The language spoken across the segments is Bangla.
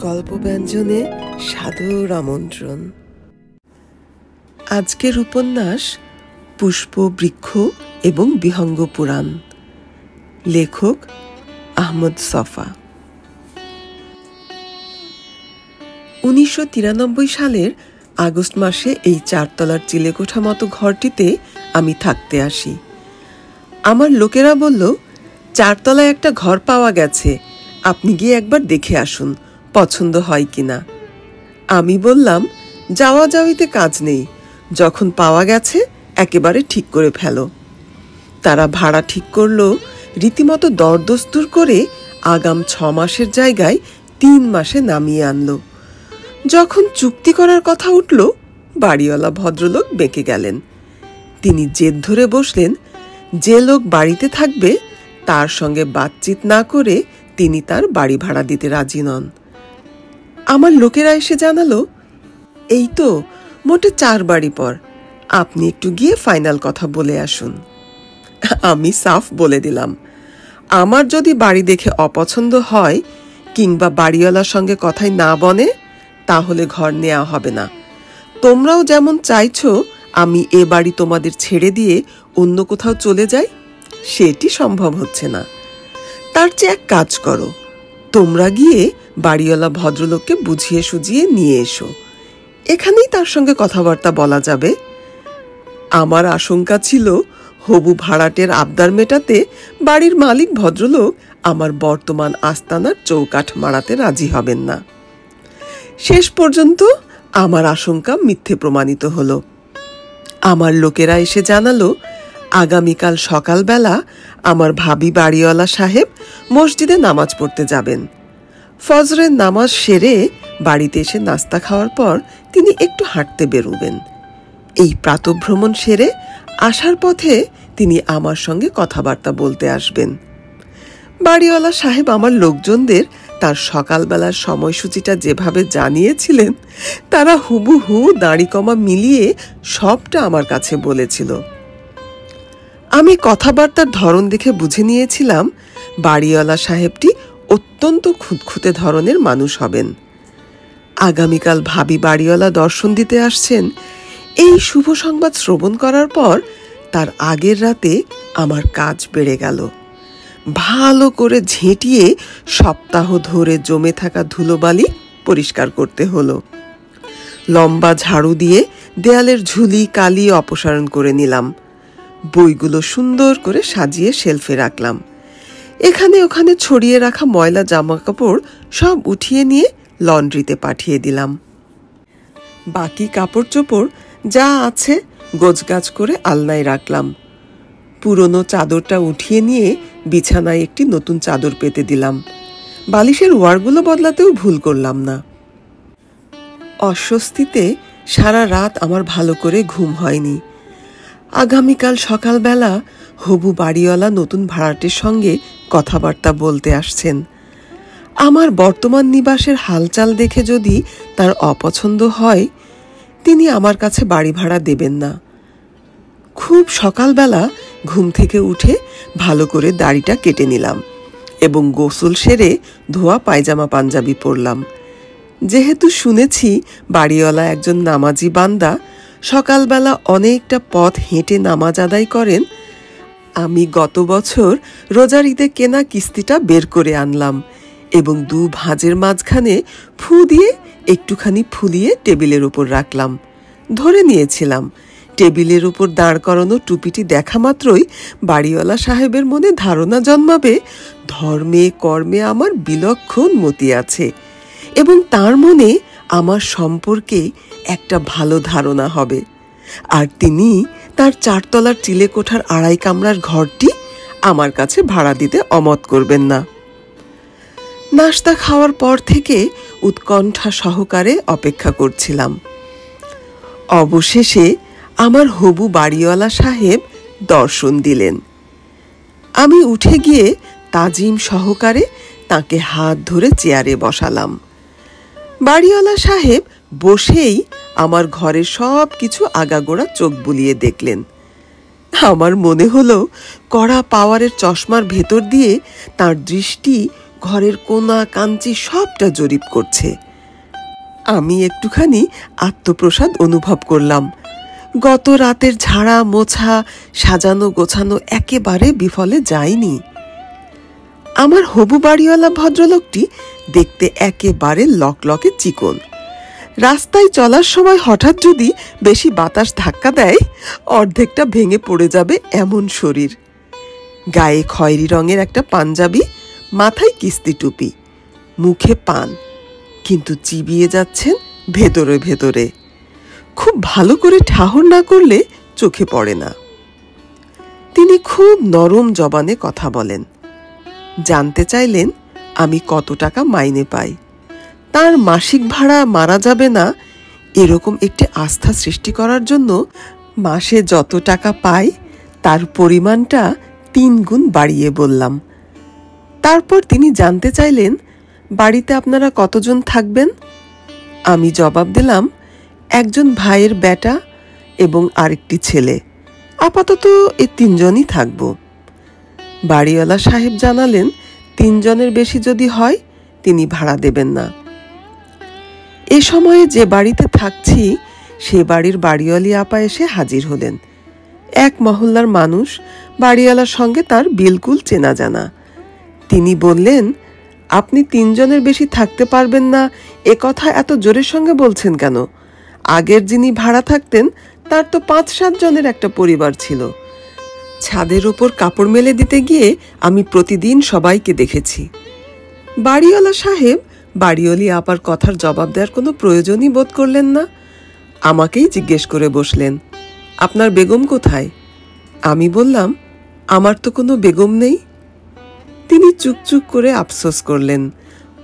গল্প ব্যঞ্জনে সাদর আমন্ত্রণ। আজকের উপন্যাস পুষ্প, বৃক্ষ এবং বিহঙ্গ পুরাণ। লেখক আহমদ সফা। 1993 সালের আগস্ট মাসে এই 4 তলার চিলেকোঠা মতো ঘরটিতে আমি থাকতে আসি। আমার লোকেরা বলল, 4 তলায় একটা ঘর পাওয়া গেছে, আপনি গিয়ে একবার দেখে আসুন, পছন্দ হয় কিনা। আমি বললাম, যাওয়া যাওয়াতে কাজ নেই, যখন পাওয়া গেছে একেবারে ঠিক করে ফেলো। তারা ভাড়া ঠিক করলো, রীতিমতো দরদস্তুর করে আগাম 6 মাসের জায়গায় 3 মাসে নামিয়ে আনলো। যখন চুক্তি করার কথা উঠল, বাড়িওয়ালা ভদ্রলোক বেঁকে গেলেন। তিনি জেদ ধরে বসলেন, যে লোক বাড়িতে থাকবে তার সঙ্গে বাতচিত না করে তিনি তার বাড়ি ভাড়া দিতে রাজি নন। আমার লোকেরা এসে জানালো, এই তো মোটে 4 বাড়ি পর, আপনি একটু গিয়ে ফাইনাল কথা বলে আসুন। আমি সাফ বলে দিলাম, আমার যদি বাড়ি দেখে অপছন্দ হয় কিংবা বাড়িওয়ালার সঙ্গে কথাই না বনে, তাহলে ঘর নেওয়া হবে না। তোমরাও যেমন চাইছো আমি এ বাড়ি তোমাদের ছেড়ে দিয়ে অন্য কোথাও চলে যাই, সেটি সম্ভব হচ্ছে না। তার চেয়ে এক কাজ করো, তোমরা গিয়ে বাড়িওয়ালা ভদ্রলোককে বুঝিয়ে সুঝিয়ে নিয়ে এসো, এখানেই তার সঙ্গে কথাবার্তা বলা যাবে। আমার আশঙ্কা ছিল, হবু ভাড়াটের আবদার মেটাতে বাড়ির মালিক ভদ্রলোক আমার বর্তমান আস্তানার চৌকাঠ মারাতে রাজি হবেন না। শেষ পর্যন্ত আমার আশঙ্কা মিথ্যে প্রমাণিত হলো। আমার লোকেরা এসে জানালো, আগামীকাল সকালবেলা আমার ভাবি বাড়িওয়ালা সাহেব মসজিদে নামাজ পড়তে যাবেন। ফজরের নামাজ সেরে বাড়িতে এসে নাস্তা খাওয়ার পর তিনি একটু হাঁটতে বেরোবেন। এই প্রাতঃভ্রমণ সেরে আসার পথে তিনি আমার সঙ্গে কথাবার্তা বলতে আসবেন। বাড়িওয়ালা সাহেব আমার লোকজনদের তার সকালবেলার সময়সূচিটা যেভাবে জানিয়েছিলেন, তারা হুবহু দাড়িকমা মিলিয়ে সবটা আমার কাছে বলেছিল। আমি কথাবার্তার ধরন দেখে বুঝে নিয়েছিলাম, বাড়িওয়ালা সাহেবটি অত্যন্ত খুঁতখুঁতে ধরনের মানুষ হবেন। আগামীকাল ভাবি বাড়িওয়ালা দর্শন দিতে আসছেন, এই শুভ সংবাদ শ্রবণ করার পর তার আগের রাতে আমার কাজ বেড়ে গেল। ভালো করে ঝেঁটিয়ে সপ্তাহ ধরে জমে থাকা ধুলোবালি পরিষ্কার করতে হলো। লম্বা ঝাড়ু দিয়ে দেয়ালের ঝুলি কালি অপসারণ করে নিলাম। বইগুলো সুন্দর করে সাজিয়ে শেলফে রাখলাম। এখানে ওখানে ছড়িয়ে রাখা ময়লা জামা কাপড় সব উঠিয়ে নিয়ে লন্ড্রিতে পাঠিয়ে দিলাম। বাকি কাপড় চোপড় যা আছে গোছগাছ করে আলনায় রাখলাম। পুরনো চাদরটা উঠিয়ে নিয়ে বিছানায় একটি নতুন চাদর পেতে দিলাম। বালিশের ওয়ারগুলো বদলাতেও ভুল করলাম না। অস্বস্তিতে সারা রাত আমার ভালো করে ঘুম হয়নি। আগামীকাল সকালবেলা হবু বাড়িওয়ালা নতুন ভাড়াটের সঙ্গে কথাবার্তা বলতে আসছেন। আমার বর্তমান নিবাসের হালচাল দেখে যদি তার অপছন্দ হয়, তিনি আমার কাছে বাড়ি ভাড়া দেবেন না। খুব সকালবেলা ঘুম থেকে উঠে ভালো করে দাড়িটা কেটে নিলাম এবং গোসল সেরে ধোয়া পায়জামা পাঞ্জাবি পরলাম। যেহেতু শুনেছি বাড়িওয়ালা একজন নামাজি বান্দা, সকালবেলা অনেকটা পথ হেঁটে নামাজ আদায় করেন, আমি গত বছর রোজার ঈদে কেনা কিস্তিটা বের করে আনলাম এবং 2 ভাঁজের মাঝখানে ফু দিয়ে একটুখানি ফুলিয়ে টেবিলের উপর রাখলাম। ধরে নিয়েছিলাম টেবিলের উপর দাঁড় করানো টুপিটি দেখা মাত্রই বাড়িওয়ালা সাহেবের মনে ধারণা জন্মাবে, ধর্মে কর্মে আমার বিলক্ষণ মতি আছে এবং তার মনে আমার সম্পর্কে একটা ভালো ধারণা হবে, আর তিনি তার 4 তলার চিলেকোঠার 2.5 কামরার ঘরটি আমার কাছে ভাড়া দিতে অমত করবেন না। নাস্তা খাওয়ার পর থেকে উৎকণ্ঠা সহকারে অপেক্ষা করছিলাম। অবশেষে আমার হবু বাড়িওয়ালা সাহেব দর্শন দিলেন। আমি উঠে গিয়ে তাজিম সহকারে তাকে হাত ধরে চেয়ারে বসালাম। বাড়িওয়ালা সাহেব বসেই আমার ঘরের সব কিছু আগাগোড়া চোখ বুলিয়ে দেখলেন। আমার মনে হলো কড়া পাওয়ারের চশমার ভেতর দিয়ে তার দৃষ্টি ঘরের কোনা কাঞ্চি সবটা জরিপ করছে। আমি একটুখানি আত্মপ্রসাদ অনুভব করলাম। গত রাতের ঝাড়া মোছা সাজানো গোছানো একেবারে বিফলে যায়নি। আমার হবু বাড়িওয়ালা ভদ্রলোকটি দেখতে একেবারে লকলকে চিকন। রাস্তায় চলার সময় হঠাৎ যদি বেশি বাতাস ধাক্কা দেয়, অর্ধেকটা ভেঙে পড়ে যাবে এমন শরীর। গায়ে খয়েরি রঙের একটা পাঞ্জাবি, মাথায় কিস্তি টুপি, মুখে পান, কিন্তু চিবিয়ে যাচ্ছেন ভেতরে ভেতরে। খুব ভালো করে ঠাহর না করলে চোখে পড়ে না। তিনি খুব নরম জবানে কথা বলেন। জানতে চাইলেন আমি কত টাকা মাইনে পাই। তার মাসিক ভাড়া মারা যাবে না এরকম একটি আস্থা সৃষ্টি করার জন্য মাসে যত টাকা পাই তার পরিমাণটা 3 গুণ বাড়িয়ে বললাম। তারপর তিনি জানতে চাইলেন বাড়িতে আপনারা কতজন থাকবেন। আমি জবাব দিলাম একজন ভাইয়ের বেটা এবং আরেকটি ছেলে, আপাতত এই 3 জনই থাকব। বাড়িওয়ালা সাহেব জানালেন 3 জনের বেশি যদি হয় তিনি ভাড়া দেবেন না। এ সময়ে যে বাড়িতে থাকছি সে বাড়ির বাড়িওয়ালি আপা এসে হাজির হলেন। এক মহল্লার মানুষ, বাড়িওয়ালার সঙ্গে তার বিলকুল চেনা জানা। তিনি বললেন, আপনি 3 জনের বেশি থাকতে পারবেন না এ কথা এত জোরের সঙ্গে বলছেন কেন? আগের যিনি ভাড়া থাকতেন তার তো 5-7 জনের একটা পরিবার ছিল। ছাদের ওপর কাপড় মেলে দিতে গিয়ে আমি প্রতিদিন সবাইকে দেখেছি। বাড়িওয়ালা সাহেব বাড়িওয়ালি আপার কথার জবাব দেওয়ার কোনো প্রয়োজনই বোধ করলেন না। আমাকেই জিজ্ঞেস করে বসলেন, আপনার বেগম কোথায়? আমি বললাম, আমার তো কোনো বেগম নেই। তিনি চুপচুপ করে আফসোস করলেন।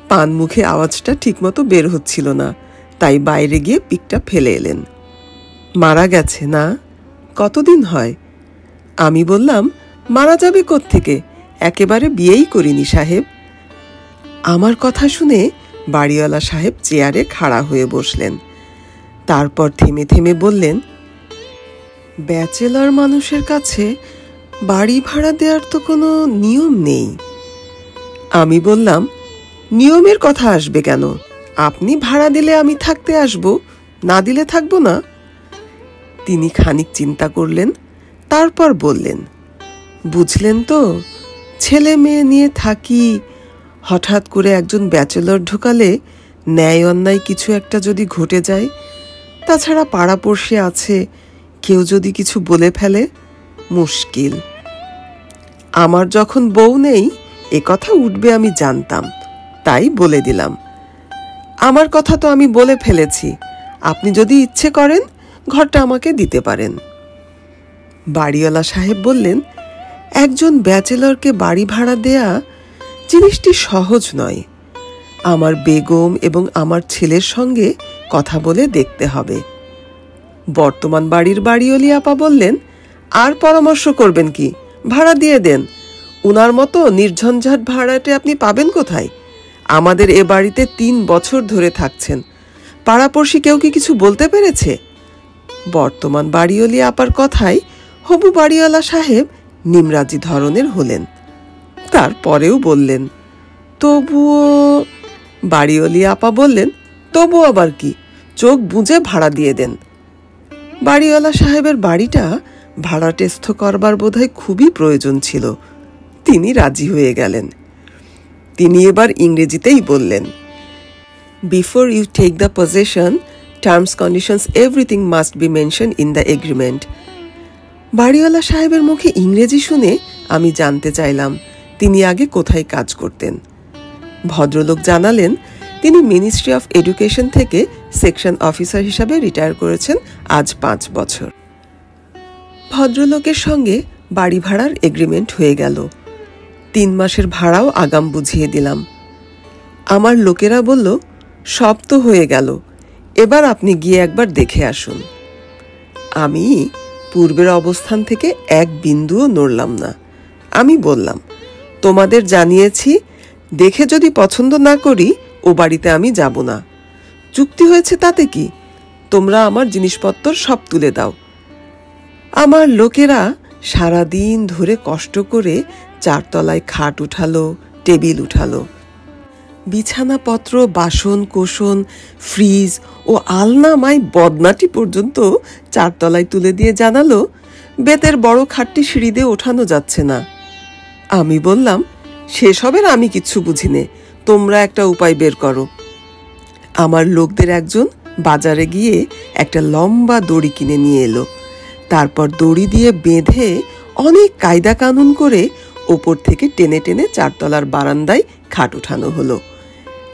পান মুখে আওয়াজটা ঠিকমতো বের হচ্ছিল না, তাই বাইরে গিয়ে পিকটা ফেলে এলেন। মারা গেছে না? কতদিন হয়? আমি বললাম, মারা যাবে কোত্থেকে, একেবারে বিয়েই করিনি সাহেব। আমার কথা শুনে বাড়িওয়ালা সাহেব চেয়ারে খাড়া হয়ে বসলেন। তারপর থেমে থেমে বললেন, ব্যাচেলর মানুষের কাছে বাড়ি ভাড়া দেওয়ার তো কোনো নিয়ম নেই। আমি বললাম, নিয়মের কথা আসবে কেন? আপনি ভাড়া দিলে আমি থাকতে আসব, না দিলে থাকবো না। তিনি খানিক চিন্তা করলেন, তারপর বললেন, বুঝলেন তো, ছেলে মেয়ে নিয়ে থাকি, হঠাৎ করে একজন ব্যাচেলর ঢুকালে ন্যায় অন্যায় কিছু একটা যদি ঘটে যায়, তাছাড়া পাড়াপড়শি আছে, কেউ যদি কিছু বলে ফেলে, মুশকিল। আমার যখন বউ নেই এ কথা উঠবে আমি জানতাম, তাই বলে দিলাম। আমার কথা তো আমি বলে ফেলেছি, আপনি যদি ইচ্ছে করেন ঘরটা আমাকে দিতে পারেন। বাড়িওয়ালা সাহেব বললেন, একজন ব্যাচেলরকে বাড়ি ভাড়া দেয়া জিনিসটি সহজ নয়। আমার বেগম এবং আমার ছেলের সঙ্গে কথা বলে দেখতে হবে। বর্তমান বাড়ির বাড়িওয়ালি আপা বললেন, আর পরামর্শ করবেন কি, ভাড়া দিয়ে দেন। উনার মতো নির্ঝঞ্ঝাট ভাড়াটে আপনি পাবেন কোথায়? আমাদের এ বাড়িতে 3 বছর ধরে থাকছেন, পাড়াপড়শি কেউ কি কিছু বলতে পেরেছে? বর্তমান বাড়িওয়ালি আপার কথায় হবু বাড়িওয়ালা সাহেব নিমরাজি ধরনের হলেন। তারপরেও বললেন, তবুও। বাড়িওয়ালি আপা বললেন, তবু আবার কি, চোখ বুজে ভাড়া দিয়ে দেন। বাড়িওয়ালা সাহেবের বাড়িটা ভাড়াটেস্থ করবার বোধহয় খুবই প্রয়োজন ছিল। তিনি রাজি হয়ে গেলেন। তিনি এবার ইংরেজিতেই বললেন, before you take the possession, terms conditions everything must be mention in the agreement. বাড়িওয়ালা সাহেবের মুখে ইংরেজি শুনে আমি জানতে চাইলাম তিনি আগে কোথায় কাজ করতেন। ভদ্রলোক জানালেন তিনি মিনিস্ট্রি অফ এডুকেশন থেকে সেকশন অফিসার হিসাবে রিটায়ার করেছেন আজ 5 বছর। ভদ্রলোকের সঙ্গে বাড়ি ভাড়ার এগ্রিমেন্ট হয়ে গেল। 3 মাসের ভাড়াও আগাম বুঝিয়ে দিলাম। আমার লোকেরা বলল, সব তো হয়ে গেল, এবার আপনি গিয়ে একবার দেখে আসুন। আমি পূর্বের অবস্থান থেকে এক বিন্দুও নড়লাম না। আমি বললাম, তোমাদের জানিয়েছি, দেখে যদি পছন্দ না করি ও বাড়িতে আমি যাব না। চুক্তি হয়েছে তাতে কি, তোমরা আমার জিনিসপত্র সব তুলে দাও। আমার লোকেরা সারাদিন ধরে কষ্ট করে 4 তলায় খাট উঠালো, টেবিল উঠালো, বিছানাপত্র, বাসন কোসন, ফ্রিজ ও আলনামাই বদনাটি পর্যন্ত 4 তলায় তুলে দিয়ে জানালো বেতের বড় খাটটি সিঁড়ি দিয়ে ওঠানো যাচ্ছে না। আমি বললাম, সেসবের আমি কিচ্ছু বুঝি নে, তোমরা একটা উপায় বের করো। আমার লোকদের একজন বাজারে গিয়ে একটা লম্বা দড়ি কিনে নিয়ে এলো। তারপর দড়ি দিয়ে বেঁধে অনেক কায়দা কানুন করে ওপর থেকে টেনে টেনে 4 তলার বারান্দায় খাট উঠানো হলো।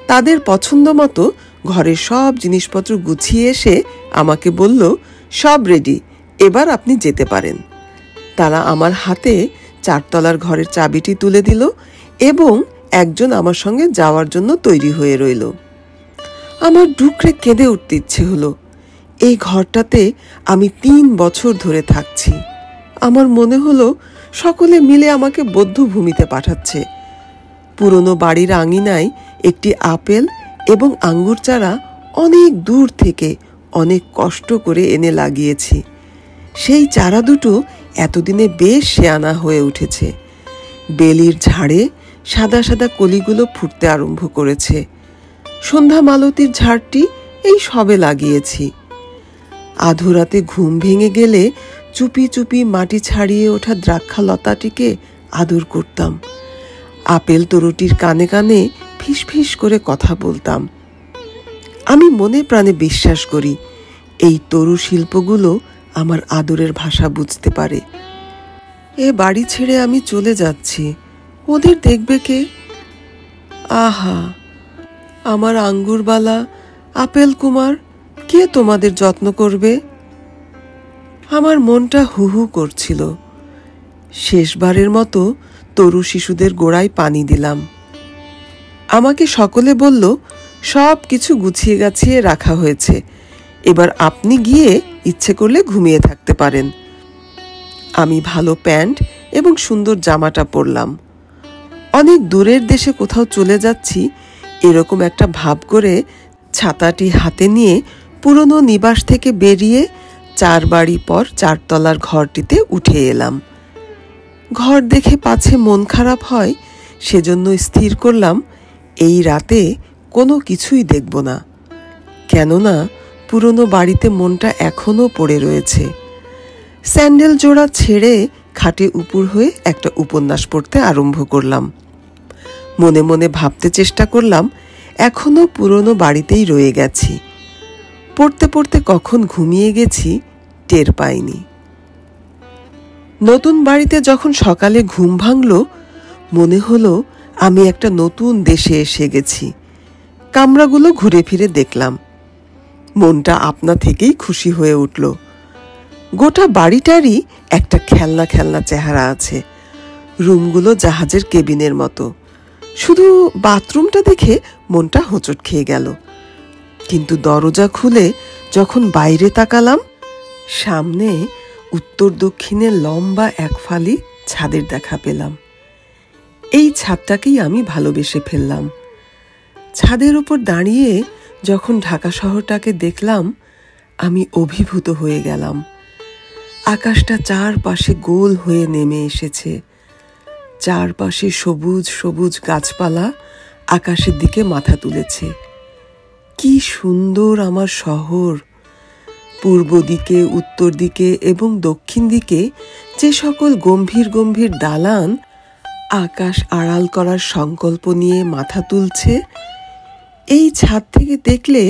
তাদের পছন্দ মতো ঘরের সব জিনিসপত্র গুছিয়ে এসে আমাকে বলল, সব রেডি, এবার আপনি যেতে পারেন। তারা আমার হাতে 4 তলার ঘরের চাবিটি তুলে দিল এবং একজন আমার সঙ্গে যাওয়ার জন্য তৈরি হয়ে রইল। আমার ডুকরে কেঁদে উঠতে ইচ্ছে হলো। এই ঘরটাতে আমি 3 বছর ধরে থাকছি। আমার মনে হলো সকলে মিলে আমাকে বধ্যভূমিতে পাঠাচ্ছে। পুরনো বাড়ির আঙিনায় একটি আপেল এবং আঙ্গুর চারা অনেক দূর থেকে অনেক কষ্ট করে এনে লাগিয়েছি। সেই চারা দুটো এতদিনে বেশ শেয়ানা হয়ে উঠেছে। বেলির ঝাড়ে সাদা সাদা কলিগুলো ফুটতে আরম্ভ করেছে। সন্ধ্যা মালতীর ঝাড়টি এই সবে লাগিয়েছি। আধুরাতে ঘুম ভেঙে গেলে চুপি চুপি মাটি ছাড়িয়ে ওঠা দ্রাক্ষা লতাটিকে আদর করতাম। আপেল তরুটির কানে কানে ফিসফিস করে কথা বলতাম। আমি মনে প্রাণে বিশ্বাস করি এই তরু শিল্পগুলো আমার আদরের ভাষা বুঝতে পারে। এ বাড়ি ছেড়ে আমি চলে যাচ্ছি, ওদের দেখবে কে? আহা, আমার আঙ্গুরবালা, আপেল কুমার, কে তোমাদের যত্ন করবে? আমার মনটা হু হু করছিল। শেষবারের মতো তরু শিশুদের গোড়ায় পানি দিলাম। আমাকে সকলে বলল, সব কিছু গুছিয়ে গাছিয়ে রাখা হয়েছে, এবার আপনি গিয়ে ইচ্ছে করলে ঘুমিয়ে থাকতে পারেন। আমি ভালো প্যান্ট এবং সুন্দর জামাটা পরলাম। অনেক দূরের দেশে কোথাও চলে যাচ্ছি এরকম একটা ভাব করে ছাতাটি হাতে নিয়ে পুরনো নিবাস থেকে বেরিয়ে 4 বাড়ি পর 4 তলার ঘরটিতে উঠে এলাম। ঘর দেখে পাছে মন খারাপ হয়, সেজন্য স্থির করলাম এই রাতে কোনো কিছুই দেখব না। কেননা পুরনো বাড়িতে মনটা এখনো পড়ে রয়েছে। স্যান্ডেল জোড়া ছেড়ে খাটে উপুর হয়ে একটা উপন্যাস পড়তে আরম্ভ করলাম। মনে মনে ভাবতে চেষ্টা করলাম এখনো পুরনো বাড়িতেই রয়ে গেছি। পড়তে পড়তে কখন ঘুমিয়ে গেছি টের পাইনি। নতুন বাড়িতে যখন সকালে ঘুম ভাঙল, মনে হলো আমি একটা নতুন দেশে এসে গেছি। কামরাগুলো ঘুরে ফিরে দেখলাম। মনটা আপনা থেকেই খুশি হয়ে উঠল। গোটা বাড়িটারই একটা খেলনা খেলনা চেহারা আছে। রুমগুলো জাহাজের কেবিনের মতো। শুধু বাথরুমটা দেখে মনটা হোঁচট খেয়ে গেল। কিন্তু দরজা খুলে যখন বাইরে তাকালাম, সামনে উত্তর দক্ষিণে লম্বা এক ফালি ছাদের দেখা পেলাম। এই ছাদটাকেই আমি ভালোবেসে ফেললাম। ছাদের উপর দাঁড়িয়ে যখন ঢাকা শহরটাকে দেখলাম, আমি অভিভূত হয়ে গেলাম। আকাশটা চারপাশে গোল হয়ে নেমে এসেছে। চারপাশে সবুজ সবুজ গাছপালা আকাশের দিকে মাথা তুলেছে। কি সুন্দর আমার শহর! পূর্ব দিকে, উত্তর দিকে এবং দক্ষিণ দিকে যে সকল গম্ভীর গম্ভীর দালান আকাশ আড়াল করার সংকল্প নিয়ে মাথা তুলছে, এই ছাদ থেকে দেখলে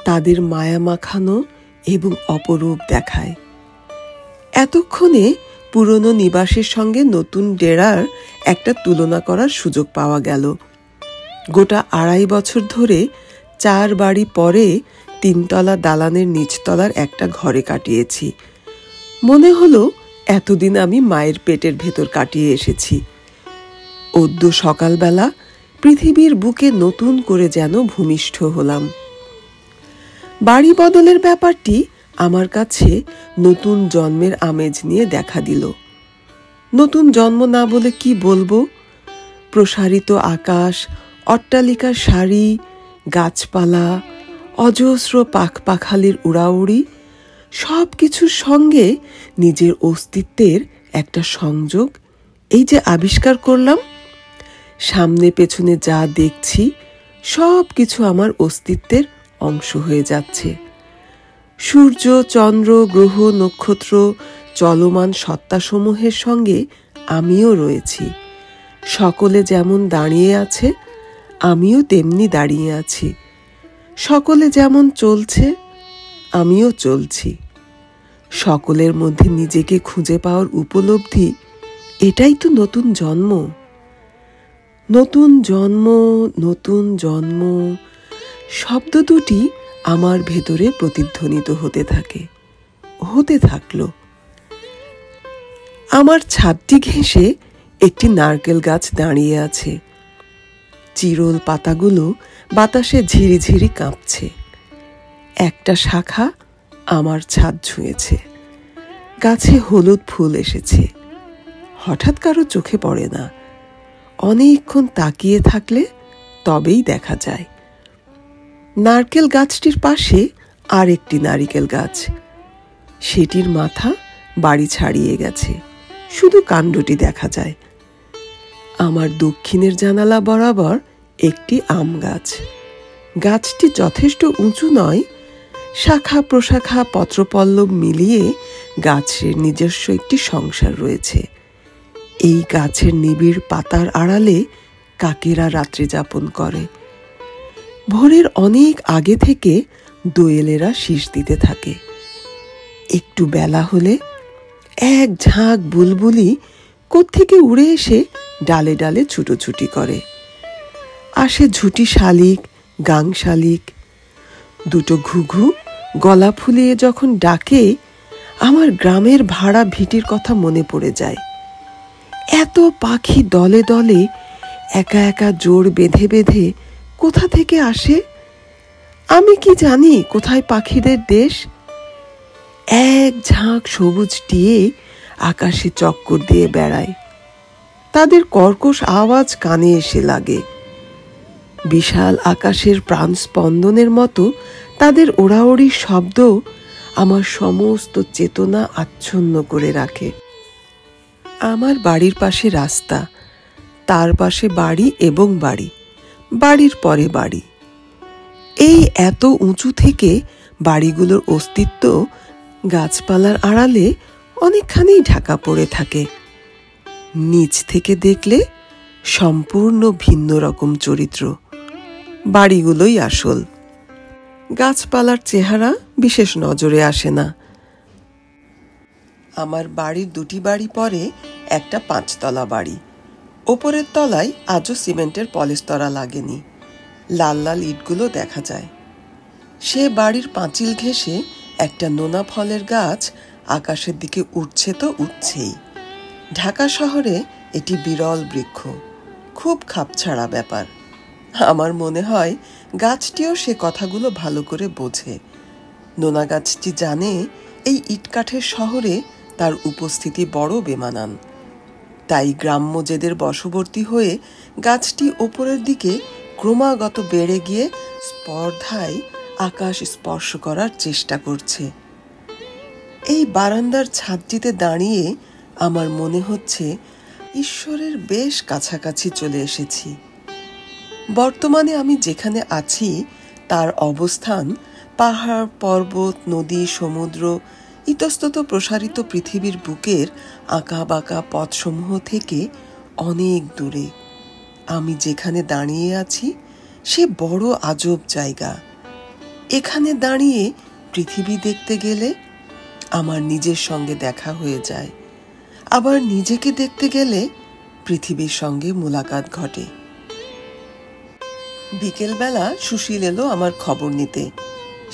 তাদের মায়া মাখানো এবং অপরূপ দেখায়। এতক্ষণে পুরনো নিবাসের সঙ্গে নতুন ডেরার একটা তুলনা করার সুযোগ পাওয়া গেল। গোটা 2.5 বছর ধরে 4 বাড়ি পরে 3 তলা দালানের নিচতলার একটা ঘরে কাটিয়েছি। মনে হলো এতদিন আমি মায়ের পেটের ভেতর কাটিয়ে এসেছি। অদ্য সকালবেলা পৃথিবীর বুকে নতুন করে যেন ভূমিষ্ঠ হলাম। বাড়ি বদলের ব্যাপারটি আমার কাছে নতুন জন্মের আমেজ নিয়ে দেখা দিল। নতুন জন্ম না বলে কি বলবো? প্রসারিত আকাশ, অট্টালিকার সারি, গাছপালা, অজস্র পাখপাখালির উড়াউড়ি, সব কিছুর সঙ্গে নিজের অস্তিত্বের একটা সংযোগ এই যে আবিষ্কার করলাম। সামনে পেছনে যা দেখছি সব কিছু আমার অস্তিত্বের অংশ হয়ে যাচ্ছে। সূর্য, চন্দ্র, গ্রহ, নক্ষত্র, চলমান সত্তাসমূহের সঙ্গে আমিও রয়েছি। সকলে যেমন দাঁড়িয়ে আছে, আমিও তেমনি দাঁড়িয়ে আছি। সকলে যেমন চলছে, আমিও চলছি। সকলের মধ্যে নিজেকে খুঁজে পাওয়ার উপলব্ধি, এটাই তো নতুন জন্ম। নতুন জন্ম, নতুন জন্ম শব্দ দুটি আমার ভেতরে প্রতিধ্বনিত হতে থাকে, হতে থাকলো। আমার ছাদটি ঘেঁষে একটি নারকেল গাছ দাঁড়িয়ে আছে। চিরল পাতাগুলো বাতাসে ঝিরিঝিরি কাঁপছে। একটা শাখা আমার ছাদ ছুঁয়েছে। গাছে হলুদ ফুল এসেছে। হঠাৎ কারো চোখে পড়ে না, অনেকক্ষণ তাকিয়ে থাকলে তবেই দেখা যায়। নারকেল গাছটির পাশে আর একটি নারিকেল গাছ। সেটির মাথা বাড়ি ছাড়িয়ে গেছে, শুধু কাণ্ডটি দেখা যায়। আমার দক্ষিণের জানালা বরাবর একটি আম গাছ। গাছটি যথেষ্ট উঁচু নয়, শাখা প্রশাখা পত্রপল্লব মিলিয়ে গাছের নিজস্ব একটি সংসার রয়েছে। এই গাছের নিবিড় পাতার আড়ালে কাকেরা রাত্রি যাপন করে। ভোরের অনেক আগে থেকে দোয়েলেরা শীষ দিতে থাকে। একটু বেলা হলে এক ঝাঁক বুলবুলি কোত্থেকে উড়ে এসে ডালে ডালে ছুটোছুটি করে। আসে ঝুটি শালিক, গাং শালিক। দুটো ঘুঘু গলা ফুলিয়ে যখন ডাকে, আমার গ্রামের ভাড়া ভিটির কথা মনে পড়ে যায়। এত পাখি দলে দলে একা একা জোড় বেঁধে বেঁধে কোথা থেকে আসে? আমি কি জানি কোথায় পাখিদের দেশ? এক ঝাঁক সবুজ টিয়ে আকাশে চক্কর দিয়ে বেড়ায়। তাদের কর্কশ আওয়াজ কানে এসে লাগে। বিশাল আকাশের প্রাণ স্পন্দনের মতো তাদের ওড়াওড়ির শব্দ আমার সমস্ত চেতনা আচ্ছন্ন করে রাখে। আমার বাড়ির পাশে রাস্তা, তার পাশে বাড়ি এবং বাড়ি, বাড়ির পরে বাড়ি। এই এত উঁচু থেকে বাড়িগুলোর অস্তিত্ব গাছপালার আড়ালে অনেকখানি ঢাকা পড়ে থাকে। নিচ থেকে দেখলে সম্পূর্ণ ভিন্ন রকম চরিত্র। বাড়িগুলোই আসল। গাছপালার চেহারা বিশেষ নজরে আসে না। আমার বাড়ির দুটি বাড়ি পরে একটা 5 তলা বাড়ি। ওপরের তলায় আজও সিমেন্টের পলেস্তরা লাগেনি, লাল লাল ইটগুলো দেখা যায়। সে বাড়ির পাঁচিল ঘেঁষে একটা নোনা ফলের গাছ আকাশের দিকে উঠছে তো উঠছেই। ঢাকা শহরে এটি বিরল বৃক্ষ, খুব খাপছাড়া ব্যাপার। আমার মনে হয় গাছটিও সে কথাগুলো ভালো করে বোঝে। নোনা গাছটি জানে এই ইটকাঠের শহরে তার উপস্থিতি বড় বেমানান। তাই গ্রাম্য জেদের বশবর্তী হয়ে গাছটি ওপরের দিকে ক্রমাগত বেড়ে গিয়ে স্পর্ধায় আকাশ স্পর্শ করার চেষ্টা করছে। এই বারান্দার ছাদটিতে দাঁড়িয়ে আমার মনে হচ্ছে ঈশ্বরের বেশ কাছাকাছি চলে এসেছি। বর্তমানে আমি যেখানে আছি তার অবস্থান পাহাড়, পর্বত, নদী, সমুদ্র ইতস্তত প্রসারিত পৃথিবীর বুকের আঁকা বাঁকা পথসমূহ থেকে অনেক দূরে। আমি যেখানে দাঁড়িয়ে আছি সে বড় আজব জায়গা। এখানে দাঁড়িয়ে পৃথিবী দেখতে গেলে আমার নিজের সঙ্গে দেখা হয়ে যায়, আবার নিজেকে দেখতে গেলে পৃথিবীর সঙ্গে মোলাকাত ঘটে। বিকেলবেলা সুশীল এলো আমার খবর নিতে।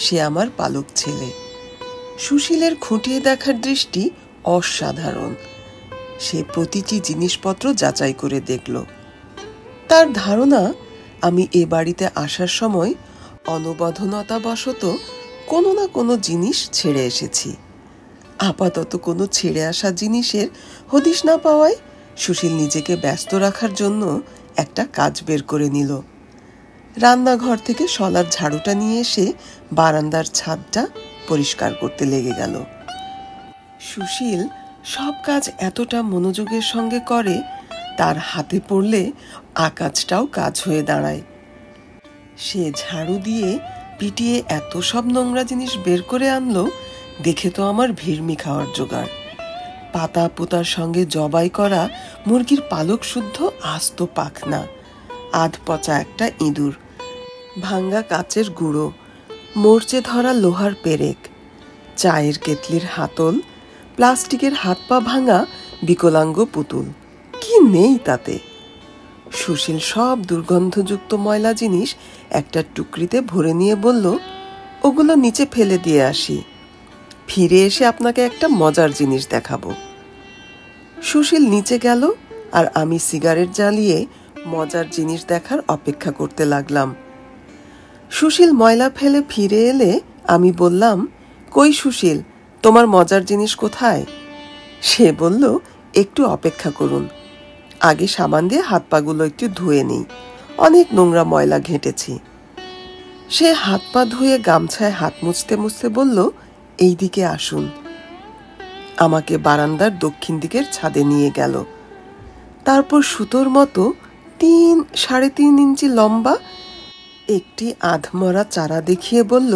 সে আমার পালক ছেলে। সুশীলের খুঁটিয়ে দেখার দৃষ্টি অসাধারণ। সে প্রতিটি জিনিসপত্র যাচাই করে দেখল। তার ধারণা আমি এ বাড়িতে আসার সময় অনবধানতাবশত কোনো না কোনো জিনিস ছেড়ে এসেছি। আপাতত কোনো ছেড়ে আসা জিনিসের হদিশ না পাওয়ায় সুশীল নিজেকে ব্যস্ত রাখার জন্য একটা কাজ বের করে নিল। রান্নাঘর থেকে শলার ঝাড়ুটা নিয়ে এসে বারান্দার ছাদটা পরিষ্কার করতে লেগে গেল। সুশীল সব কাজ এতটা মনোযোগের সঙ্গে করে, তার হাতে পড়লে আকাজটাও কাজ হয়ে দাঁড়ায়। সে ঝাড়ু দিয়ে পিটিয়ে এত সব নোংরা জিনিস বের করে আনলো, দেখে তো আমার ভিড়মি খাওয়ার জোগাড়। পাতা পোতার সঙ্গে জবাই করা মুরগির পালক শুদ্ধ আস্ত পাখনা, আধ পচা একটা ইঁদুর, ভাঙ্গা কাচের গুঁড়ো, মরচে ধরা লোহার পেরেক, চায়ের কেতলির হাতল, প্লাস্টিকের হাত পা ভাঙা বিকলাঙ্গ পুতুল, কি নেই তাতে। সুশীল সব দুর্গন্ধযুক্ত ময়লা জিনিস একটা টুকরিতে ভরে নিয়ে বলল, ওগুলো নিচে ফেলে দিয়ে আসি, ফিরে এসে আপনাকে একটা মজার জিনিস দেখাবো। সুশীল নিচে গেল আর আমি সিগারেট জ্বালিয়ে মজার জিনিস দেখার অপেক্ষা করতে লাগলাম। সুশীল ময়লা ফেলে ফিরে এলে আমি বললাম, কই সুশীল, তোমার মজার জিনিস কোথায়? সে বলল, একটু অপেক্ষা করুন, আগে সাবান দিয়ে হাত পাগুলো একটু ধুয়ে নিই, অনেক নোংরা ময়লা ঘেঁটেছি। সে হাত পা ধুয়ে গামছায় হাত মুছতে মুছতে বলল, এই দিকে আসুন। আমাকে বারান্দার দক্ষিণ দিকের ছাদে নিয়ে গেল। তারপর সুতোর মতো 3-3.5 ইঞ্চি লম্বা একটি আধমরা চারা দেখিয়ে বলল,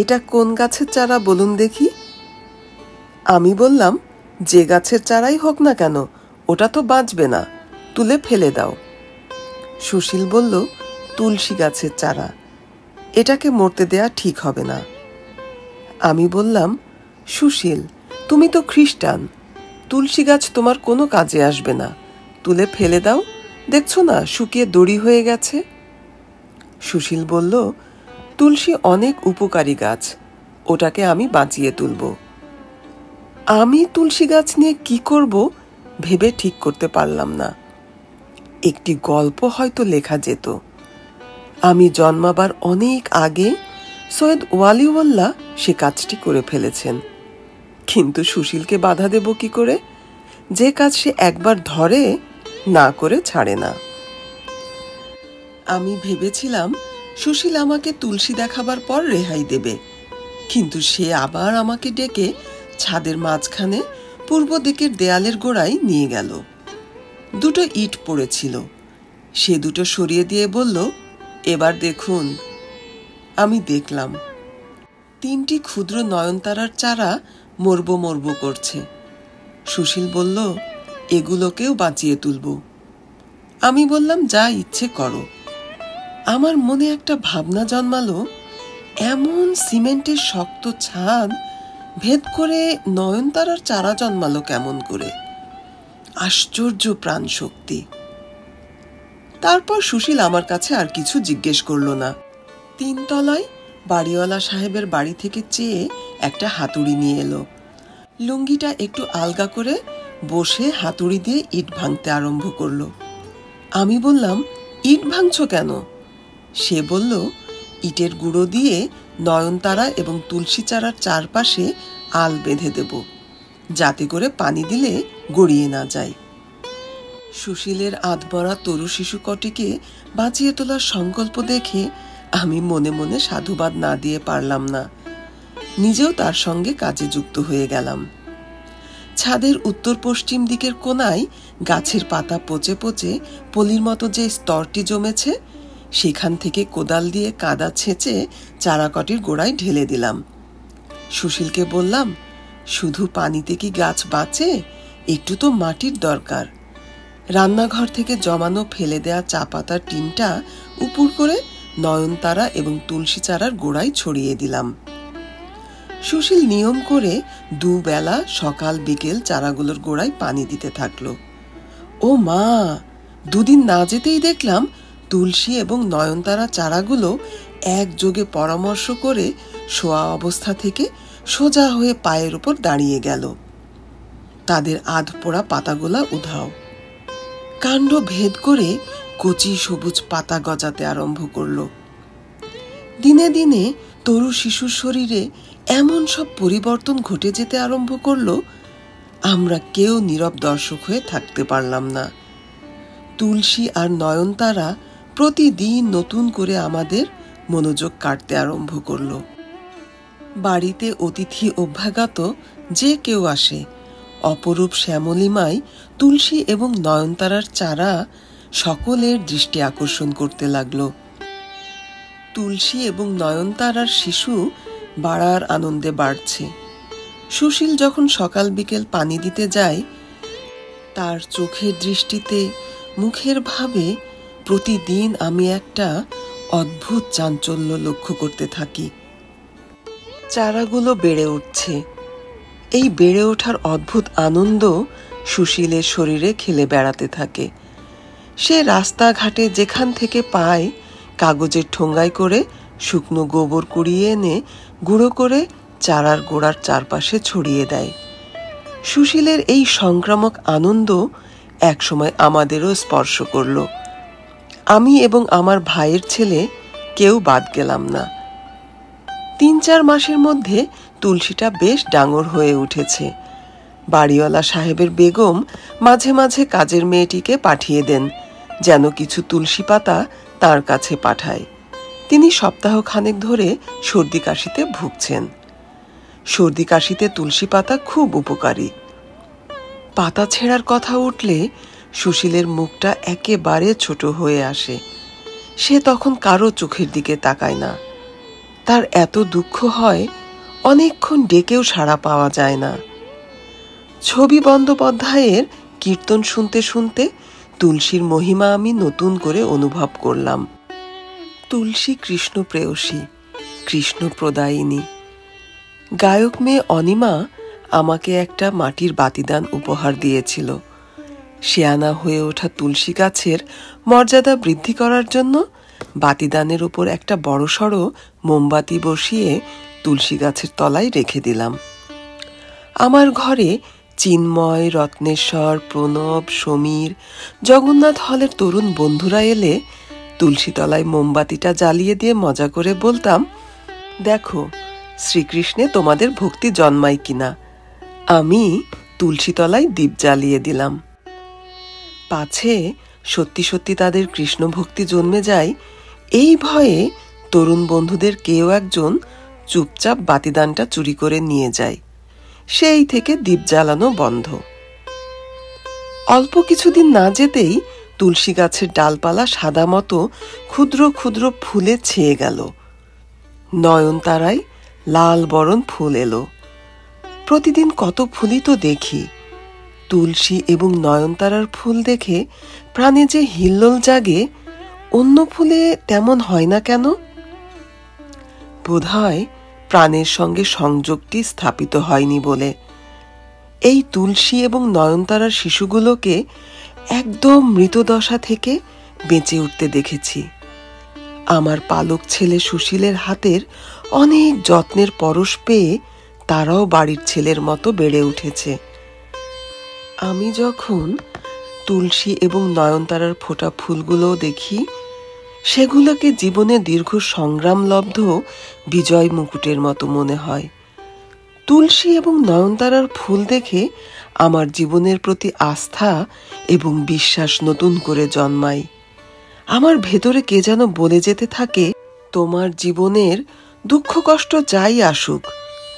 এটা কোন গাছের চারা বলুন দেখি। আমি বললাম, যে গাছের চারাই হোক না কেন, ওটা তো বাঁচবে না, তুলে ফেলে দাও। সুশীল বলল, তুলসী গাছের চারা, এটাকে মরতে দেয়া ঠিক হবে না। আমি বললাম, সুশীল, তুমি তো খ্রিস্টান, তুলসী গাছ তোমার কোনো কাজে আসবে না, তুলে ফেলে দাও, দেখছো না শুকিয়ে দড়ি হয়ে গেছে। সুশীল বলল, তুলসী অনেক উপকারী গাছ, ওটাকে আমি বাঁচিয়ে তুলব। আমি তুলসী গাছ নিয়ে কি করব ভেবে ঠিক করতে পারলাম না। একটি গল্প হয়তো লেখা যেত। আমি জন্মাবার অনেক আগে সৈয়দ ওয়ালিউল্লাহ সে কাজটি করে ফেলেছেন, কিন্তু সুশীলকে বাধা দেব কি করে? যে কাজ সে একবার ধরে না করে ছাড়ে না। আমি ভেবেছিলাম সুশীল আমাকে তুলসী দেখাবার পর রেহাই দেবে, কিন্তু সে আবার আমাকে ডেকে ছাদের মাঝখানে পূর্ব দিকের দেয়ালের গোড়ায় নিয়ে গেল। দুটো ইট পড়েছিল, সে দুটো সরিয়ে দিয়ে বলল, এবার দেখুন। আমি দেখলাম 3টি ক্ষুদ্র নয়নতারার চারা মরবো মরবো করছে। সুশীল বলল, এগুলোকেও বাঁচিয়ে তুলব। আমি বললাম, যা ইচ্ছে করো। আমার মনে একটা ভাবনা জন্মালো, এমন সিমেন্টের শক্ত ছাদ ভেদ করে নয়নতারার চারা জন্মালো কেমন করে? আশ্চর্য প্রাণ শক্তি। তারপর সুশীল আমার কাছে আর কিছু জিজ্ঞেস করল না। 3 তলায় বাড়িওয়ালা সাহেবের বাড়ি থেকে চেয়ে একটা হাতুড়ি নিয়ে এলো। লুঙ্গিটা একটু আলগা করে বসে হাতুড়ি দিয়ে ইট ভাঙতে আরম্ভ করলো। আমি বললাম, ইট ভাঙছো কেন? সে বলল, ইটের গুঁড়ো দিয়ে নয়নতারা এবং তুলসী চারার চারপাশে আল বেঁধে দেব, যাতে করে পানি দিলে গড়িয়ে না যায়। সুশীলের আধমরা তরু শিশু কটিকে বাঁচিয়ে তোলার সংকল্প দেখে আমি মনে মনে সাধুবাদ না দিয়ে পারলাম না। নিজেও তার সঙ্গে কাজে যুক্ত হয়ে গেলাম। ছাদের উত্তর পশ্চিম দিকের কোণায় গাছের পাতা পচে পচে পলির মতো যে স্তরটি জমেছে, সেখান থেকে কোদাল দিয়ে কাদা ছেঁচে চারাকটির গোড়ায় ঢেলে দিলাম। সুশীলকে বললাম, শুধু পানিতে কি গাছ বাঁচে? একটু তো মাটির দরকার। রান্নাঘর থেকে জমানো ফেলে দেয়া চা পাতার টিনটা উপুর করে নয়নতারা এবং তুলসী চারার গোড়ায় ছড়িয়ে দিলাম। সুশীল নিয়ম করে 2 বেলা সকাল বিকেল চারাগুলোর গোড়ায় পানি দিতে থাকলো। ও মা, 2 দিন না যেতেই দেখলাম তুলসী এবং নয়নতারা চারাগুলো একযোগে পরামর্শ করে শোয়া অবস্থা থেকে সোজা হয়ে পায়ের উপর দাঁড়িয়ে গেল। তাদের আধপোড়া পাতাগুলা উধাও, কাণ্ড ভেদ করে কচি সবুজ পাতা গজাতে আরম্ভ করলো। দিনে দিনে তরু শিশুর শরীরে এমন সব পরিবর্তন ঘটে যেতে আরম্ভ করলো, আমরা কেউ নীরব দর্শক হয়ে থাকতে পারলাম না। তুলসী আর নয়নতারা প্রতিদিন নতুন করে আমাদের মনোযোগ কাটতে আরম্ভ করলো। বাড়িতে অতিথি অভ্যাগত যে কেউ আসে, অপরূপ শ্যামলিমায় তুলসী এবং নয়নতারার চারা সকলের দৃষ্টি আকর্ষণ করতে লাগলো। তুলসী এবং নয়নতারার শিশু বাড়ার আনন্দে বাড়ছে। সুশীল যখন সকাল বিকেল পানি দিতে যায়, তার চোখের দৃষ্টিতে, মুখের ভাবে প্রতিদিন আমি একটা অদ্ভুত চাঞ্চল্য লক্ষ্য করতে থাকি। চারাগুলো বেড়ে উঠছে। এই বেড়ে ওঠার অদ্ভুত আনন্দ সুশীলের শরীরে খেলে বেড়াতে থাকে। সে রাস্তাঘাটে যেখান থেকে পায় কাগজের ঠোঙ্গায় করে শুকনো গোবর কুড়িয়ে এনে গুঁড়ো করে চারার গোড়ার চারপাশে ছড়িয়ে দেয়। সুশীলের এই সংক্রামক আনন্দ একসময় আমাদেরও স্পর্শ করল। আমি এবং আমার ভাইয়ের ছেলে কেউ বাদ গেলাম না। 3-4 মাসের মধ্যে তুলসীটা বেশ ডাঙর হয়ে উঠেছে। বাড়িওয়ালা সাহেবের বেগম মাঝে মাঝে কাজের মেয়েটিকে পাঠিয়ে দেন যেন কিছু তুলসী পাতা তার কাছে পাঠায়। তিনি সপ্তাহখানেক ধরে সর্দি কাশিতে ভুগছেন। সর্দি কাশিতে তুলসী পাতা খুব উপকারী। পাতা ছেঁড়ার কথা উঠলে সুশীলের মুখটা একেবারে ছোট হয়ে আসে। সে তখন কারো চোখের দিকে তাকায় না। তার এত দুঃখ হয়, অনেকক্ষণ ডেকেও সাড়া পাওয়া যায় না। ছবি বন্দ্যোপাধ্যায়ের কীর্তন শুনতে শুনতে তুলসীর মহিমা আমি নতুন করে অনুভব করলাম। তুলসী কৃষ্ণ প্রেয়সী, কৃষ্ণ প্রদায়িনী। গায়ক মেয়ে অনিমা আমাকে একটা মাটির বাতিদান উপহার দিয়েছিল। শেয়ানা হয়ে ওঠা তুলসী গাছের মর্যাদা বৃদ্ধি করার জন্য বাতিদানের উপর একটা বড়সড় মোমবাতি বসিয়ে তুলসী গাছের তলায় রেখে দিলাম। আমার ঘরে চিন্ময়, রত্নেশ্বর, প্রণব, সমীর, জগন্নাথ হলের তরুণ বন্ধুরা এলে তুলসী তলায় মোমবাতিটা জ্বালিয়ে দিয়ে মজা করে বলতাম, দেখো শ্রীকৃষ্ণে তোমাদের ভক্তি জন্মায় কিনা। আমি তুলসী তলায় দীপ জ্বালিয়ে দিলাম। পাছে সত্যি সত্যি তাদের কৃষ্ণ ভক্তি জন্মে যায়, এই ভয়ে তরুণ বন্ধুদের কেউ একজন চুপচাপ বাতিদানটা চুরি করে নিয়ে যায়। সেই থেকে দীপ জ্বালানো বন্ধ। অল্প কিছুদিন না যেতেই তুলসী গাছের ডালপালা সাদা মতো ক্ষুদ্র ক্ষুদ্র ফুলে ছেয়ে গেল। নয়নতারায় লাল বরণ ফুল এলো। প্রতিদিন কত ফুলই তো দেখি। তুলসী এবং নয়নতারার ফুল দেখে প্রাণে যে হিল্লোল জাগে, অন্য ফুলে তেমন হয় না কেন? বোধহয় প্রাণের সঙ্গে সংযোগটি স্থাপিত হয়নি বলে। এই তুলসী এবং নয়নতারার শিশুগুলোকে একদম মৃতদশা থেকে বেঁচে উঠতে দেখেছি। আমার পালক ছেলে সুশীলের হাতের অনেক যত্নের পরশ পেয়ে তারাও বাড়ির ছেলের মতো বেড়ে উঠেছে। আমি যখন তুলসী এবং নয়নতারার ফোটা ফুলগুলো দেখি, সেগুলোকে জীবনে দীর্ঘ সংগ্রামলব্ধ বিজয় মুকুটের মতো মনে হয়। তুলসী এবং নয়নতারার ফুল দেখে আমার জীবনের প্রতি আস্থা এবং বিশ্বাস নতুন করে জন্মায়। আমার ভেতরে কে যেন বলে যেতে থাকে, তোমার জীবনের দুঃখ কষ্ট যাই আসুক,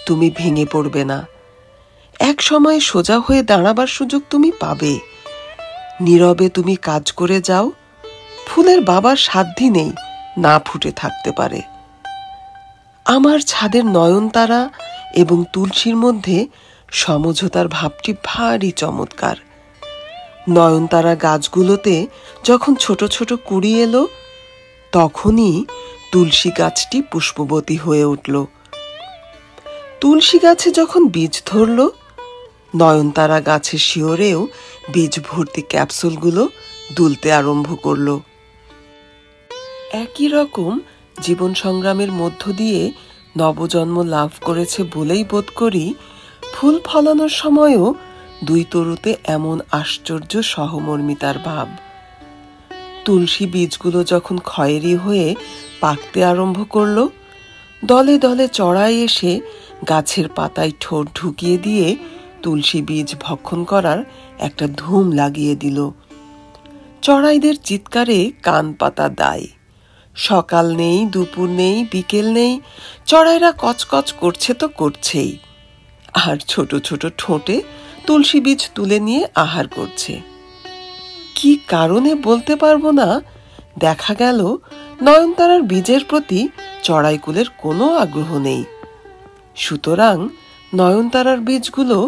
তুমি ভেঙে পড়বে না। এক সময় সোজা হয়ে দাঁড়াবার সুযোগ তুমি পাবে। নীরবে তুমি কাজ করে যাও, ফুলের বাবার সাধ্যি নেই না ফুটে থাকতে পারে। আমার ছাদের নয়নতারা এবং তুলসীর মধ্যে সমঝোতার ভাবটি ভারী চমৎকার। নয়নতারা গাছগুলোতে যখন ছোট ছোট কুঁড়ি এলো, তখনই তুলসী গাছটি পুষ্পবতী হয়ে উঠল। তুলসী গাছে যখন বীজ ধরল, নয়নতারা গাছের শিওরেও বীজ ভর্তি ক্যাপসুলগুলো দুলতে আরম্ভ করল। একই রকম জীবন সংগ্রামের মধ্য দিয়ে নবজন্ম লাভ করেছে বলেই বোধ করি ফুল ফলানোর সময়ও দুই তরুতে এমন আশ্চর্য সহমর্মিতার ভাব। তুলসী বীজগুলো যখন খয়েরি হয়ে পাকতে আরম্ভ করল, দলে দলে চড়াই এসে গাছের পাতায় ঠোঁট ঢুকিয়ে দিয়ে তুলসী বীজ ভক্ষণ করার একটা ধুম লাগিয়ে দিল। চড়াইদের চিৎকারে কান পাতা দায়। সকাল নেই, দুপুর নেই, বিকেল নেই, চড়াইরা কচকচ করছে তো করছেই, আর ছোট ছোট ঠোঁটে তুলসী বীজ তুলে নিয়ে আহার করছে। কি কারণে বলতে পারবো না, দেখা গেল নয়নতারার বীজের প্রতি চড়াইকুলের কোনো আগ্রহ নেই। সুতরাং নয়নতারার বীজগুলো